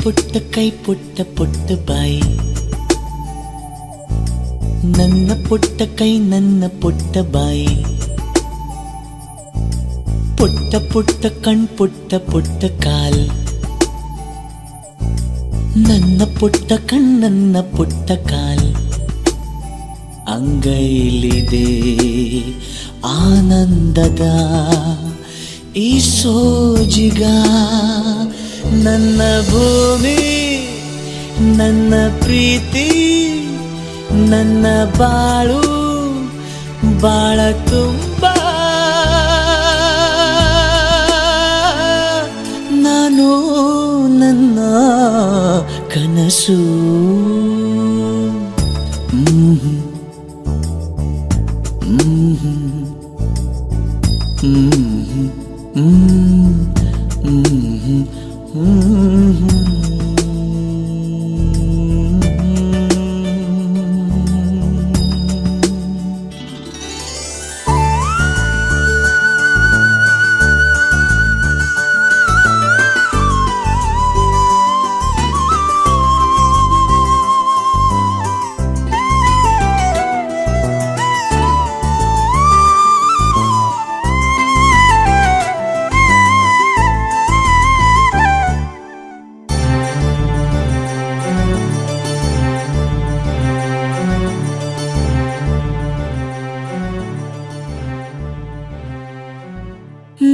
ಪುಟ್ಟ ಕೈ ಪುಟ್ಟ ಪುಟ್ಟ ಬಾಯಿ, ನನ್ನ ಪುಟ್ಟ ಕೈ ನನ್ನ ಪುಟ್ಟ ಬಾಯಿ, ಪುಟ್ಟ ಪುಟ್ಟ ಕಣ್ ಪುಟ್ಟ ಪುಟ್ಟ ಕಾಲ್, ನನ್ನ ಪುಟ್ಟ ಕಣ್ ನನ್ನ ಪುಟ್ಟ ಕಾಲ್, ಅಂಗೈಲಿದೆ ಆನಂದದ ಈ ಸೋಜಿಗ, ನನ್ನ ಭೂಮಿ ನನ್ನ ಪ್ರೀತಿ ನನ್ನ ಬಾಳು ಬಾಳ ತುಂಬ, ನಾನು ನನ್ನ ಕನಸು.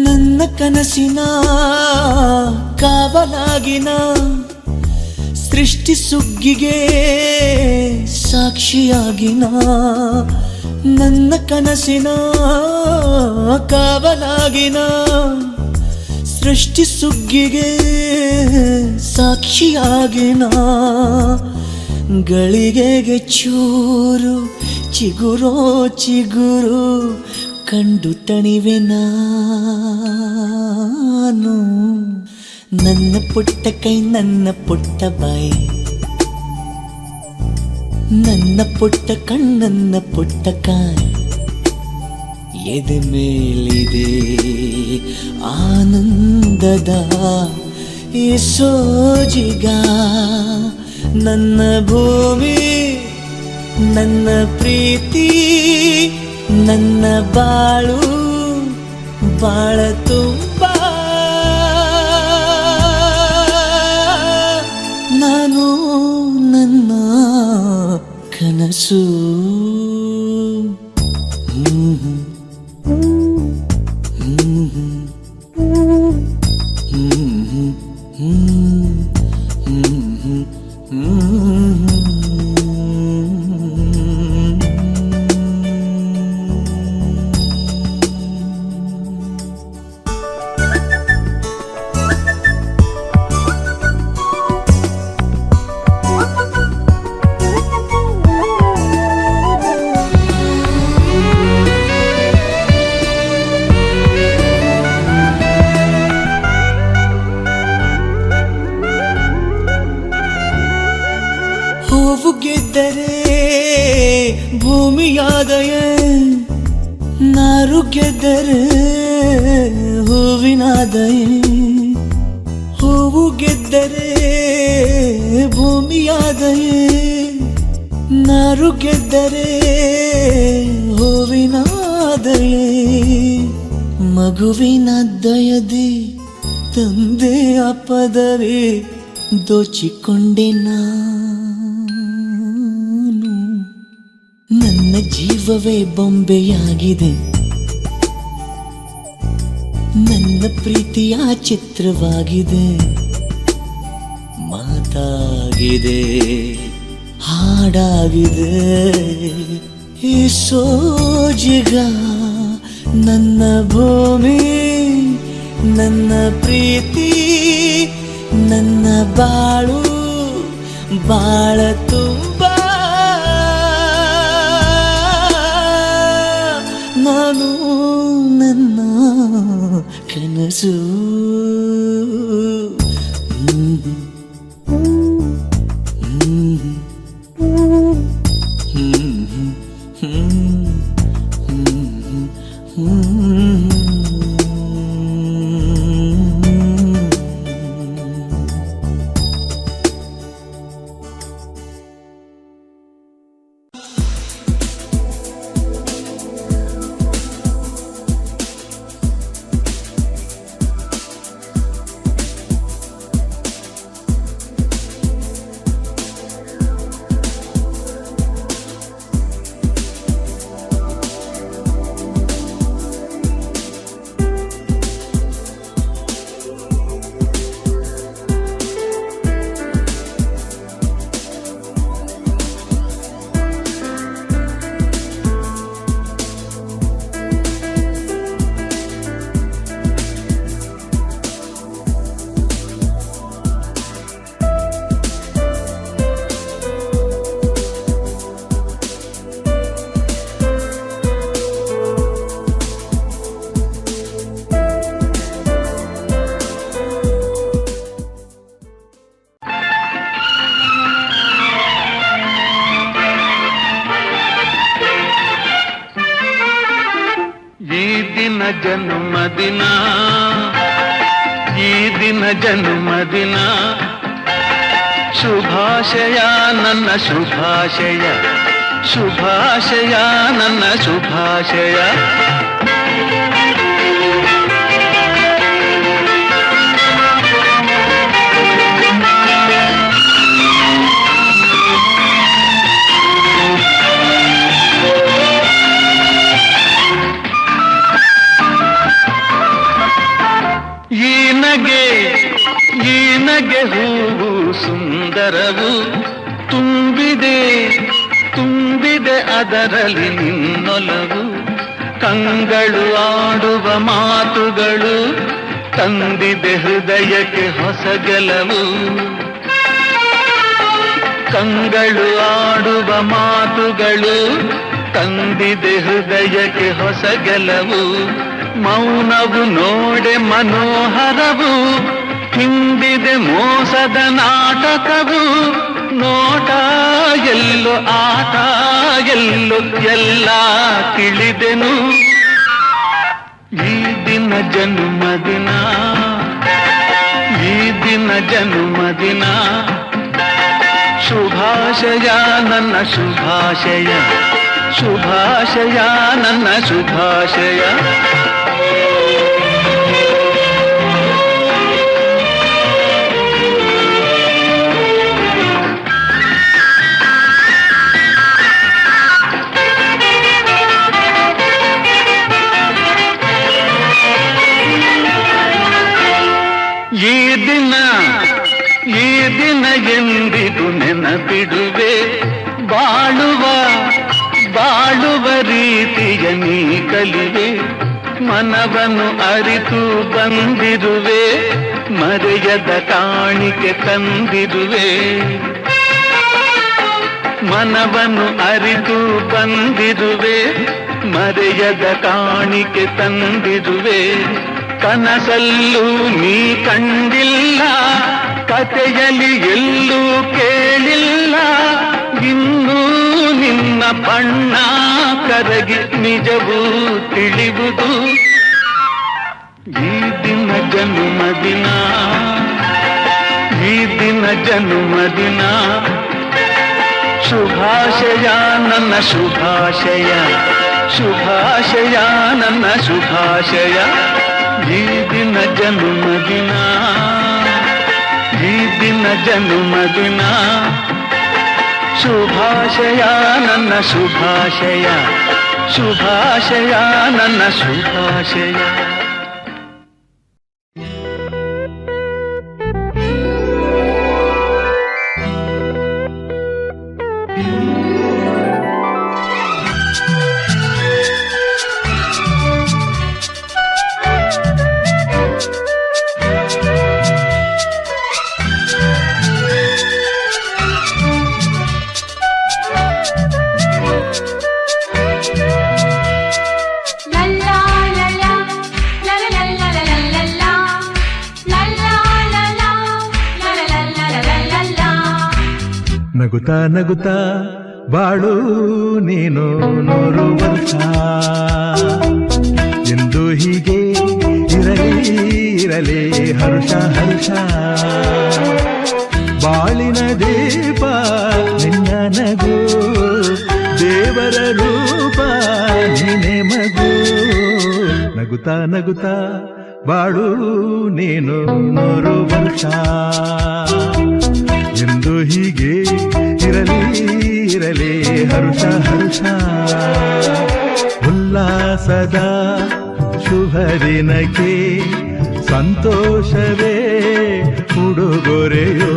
ನನ್ನ ಕನಸಿನ ಕಾವಲಾಗಿನ ಸೃಷ್ಟಿ ಸುಗ್ಗಿಗೆ ಸಾಕ್ಷಿಯಾಗಿನ, ನನ್ನ ಕನಸಿನ ಕಾವಲಾಗಿನ ಸೃಷ್ಟಿ ಸುಗ್ಗಿಗೆ ಸಾಕ್ಷಿಯಾಗಿನ, ಗಳಿಗೆಗೆ ಚೂರು ಚಿಗುರೋ ಚಿಗುರು ಕಂಡು ತಣಿವೆ ನಾನು, ನನ್ನ ಪುಟ್ಟ ಕೈ ನನ್ನ ಪುಟ್ಟ ಬಾಯಿ, ನನ್ನ ಪುಟ್ಟ ಕಣ್ಣನ್ನ ಪುಟ್ಟ ಕಾಯಿ, ಎದೆ ಮೇಲಿದೆ ಆನಂದದ ಈ ಸೋಜಿಗ, ನನ್ನ ಭೂಮಿ ನನ್ನ ಪ್ರೀತಿ ನನ್ನ ಬಾಳು ಬಾಳ ತುಂಬ, ನಾನು ನನ್ನ ಕನಸು. ಹೂವು ಗೆದ್ದರೆ ಭೂಮಿಯಾದಯೇ, ನಾರು ಗೆದ್ದರೆ ಹೂವಿನಾದಯೇ, ಹೂವು ಗೆದ್ದರೆ ಭೂಮಿಯಾದಯೇ, ನಾರು ಗೆದ್ದರೆ ಹೂವಿನಾದಯೇ, ಮಗುವಿನ ದಯದಿ ತಂದೆ ಆ ಪದವಿ ದೋಚಿಕೊಂಡೆ ನಾನು, ನನ್ನ ಜೀವವೇ ಬೊಂಬೆಯಾಗಿದೆ, ನನ್ನ ಪ್ರೀತಿಯ ಚಿತ್ರವಾಗಿದೆ, ಮಾತಾಗಿದೆ ಹಾಡಾಗಿದೆ ಈ ಸೋಜಿಗ, ನನ್ನ ಭೂಮಿ ನನ್ನ ಪ್ರೀತಿ ನನ್ನ ಬಾಳು ಬಾಳ ತುಂಬ, ನಾನು ನನ್ನ ಕನಸು. ಈ ದಿನ ಜನ್ಮದಿನ, ಈ ದಿನ ಜನ್ಮದಿನ, ಶುಭಾಶಯ ನನ್ನ ಶುಭಾಶಯ, ಶುಭಾಶಯ ನನ್ನ ಶುಭಾಶಯ. ಈ ನಗೆ ಹೂವು ಸುಂದರವು, ತುಂಬಿದೆ ತುಂಬಿದೆ ಅದರಲ್ಲಿ ನಿನ್ನೊಲವು. ಕಂಗಳು ಆಡುವ ಮಾತುಗಳು ತಂದಿದೆ ಹೃದಯಕ್ಕೆ ಹೊಸ ಗೆಲುವು. ಕಂಗಳು ಆಡುವ ಮಾತುಗಳು ತಂದಿದೆ ಹೃದಯಕ್ಕೆ ಹೊಸ ಗೆಲುವು. ಮೌನವು ನೋಡೆ ಮನೋಹರವು, ಹಿಂದಿದೆ ಮೋಸದ ನಾಟಕವು. ನೋಟ ಎಲ್ಲೋ ಆಟ ಎಲ್ಲೋ ಎಲ್ಲ ತಿಳಿದೆನು. ಈ ದಿನ ಜನ್ಮದಿನ, ಈ ದಿನ ಜನ್ಮದಿನ, ಶುಭಾಶಯ ನನ್ನ ಶುಭಾಶಯ, ಶುಭಾಶಯ ನನ್ನ ಶುಭಾಶಯ. ಈ ದಿನ ಎಂದಿಗೂ ನೆನಪಿಡುವೆ. ಬಾಳುವ ರೀತಿಯ ನೀ ಕಲಿವೆ. ಮನವನ್ನು ಅರಿತು ಬಂದಿರುವೆ, ಮರೆಯದ ಕಾಣಿಕೆ ತಂದಿರುವೆ. ಮನವನ್ನು ಅರಿತು ಬಂದಿರುವೆ, ಮರೆಯದ ಕಾಣಿಕೆ ತಂದಿರುವೆ. ಕನಸಲ್ಲೂ ನೀ ಕಂಡಿಲ್ಲ, ಕಥೆಯಲ್ಲಿ ಎಲ್ಲೂ ಕೇಳಿಲ್ಲ. ಇನ್ನೂ ನಿನ್ನ ಬಣ್ಣ ಕರಗಿ ನಿಜವೂ ತಿಳಿಯುವುದು. ಈ ದಿನ ಜನ್ಮದಿನ, ಈ ದಿನ ಜನ್ಮದಿನ, ಶುಭಾಶಯ ನನ್ನ ಶುಭಾಶಯ, ಶುಭಾಶಯ ನನ್ನ ಶುಭಾಶಯ. ಈ ದಿನ ಜನ್ಮದಿನ, ಈ ದಿನ ಜನ್ಮದಿನ, ಶುಭಾಶಯ ನನ್ನ ಶುಭಾಶಯ, ಶುಭಾಶಯ ನನ್ನ ಶುಭಾಶಯ. ನಗುತ್ತಾ ನಗುತ್ತಾ ಬಾಳು ನೀನು 100 ವರ್ಷ ಎಂದು ಹೀಗೆ ಇರಲಿ ಹರ್ಷ ಹರ್ಷ. ಬಾಳಿನ ದೀಪ ನಿನ್ನ ನಗು, ದೇವರ ರೂಪ ನೀನೆ ಮಗು. ನಗುತ್ತಾ ನಗುತ್ತಾ ಬಾಳು ನೀನು 100 ವರ್ಷ ಎಂದು ಹೀಗೆ ಇರಲಿ ಹರ್ಷ ಹರ್ಷ. ಉಲ್ಲಾಸದ ಶುಭ ದಿನಕ್ಕೆ ಸಂತೋಷವೇ ಉಡುಗೊರೆಯೋ.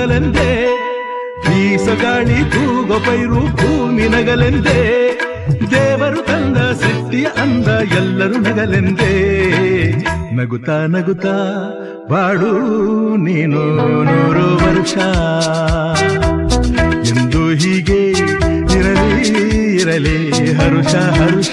ನಗಲೆಂದೇ ಬೀಸಗಾಳಿ ತೂಗೋ ಪೈರು ಭೂಮಿ ನಗಲೆಂದೇ ದೇವರು ತಂದ ಸೃಷ್ಟಿಯ ಅಂದ ಎಲ್ಲರೂ ನಗಲೆಂದೇ ನಗುತ್ತಾ ನಗುತ್ತಾ ಬಾಡು ನೀನು 100 ವರ್ಷ ಎಂದು ಹೀಗೆ ಇರಲಿ ಇರಲಿ ಹರುಷ ಹರುಷ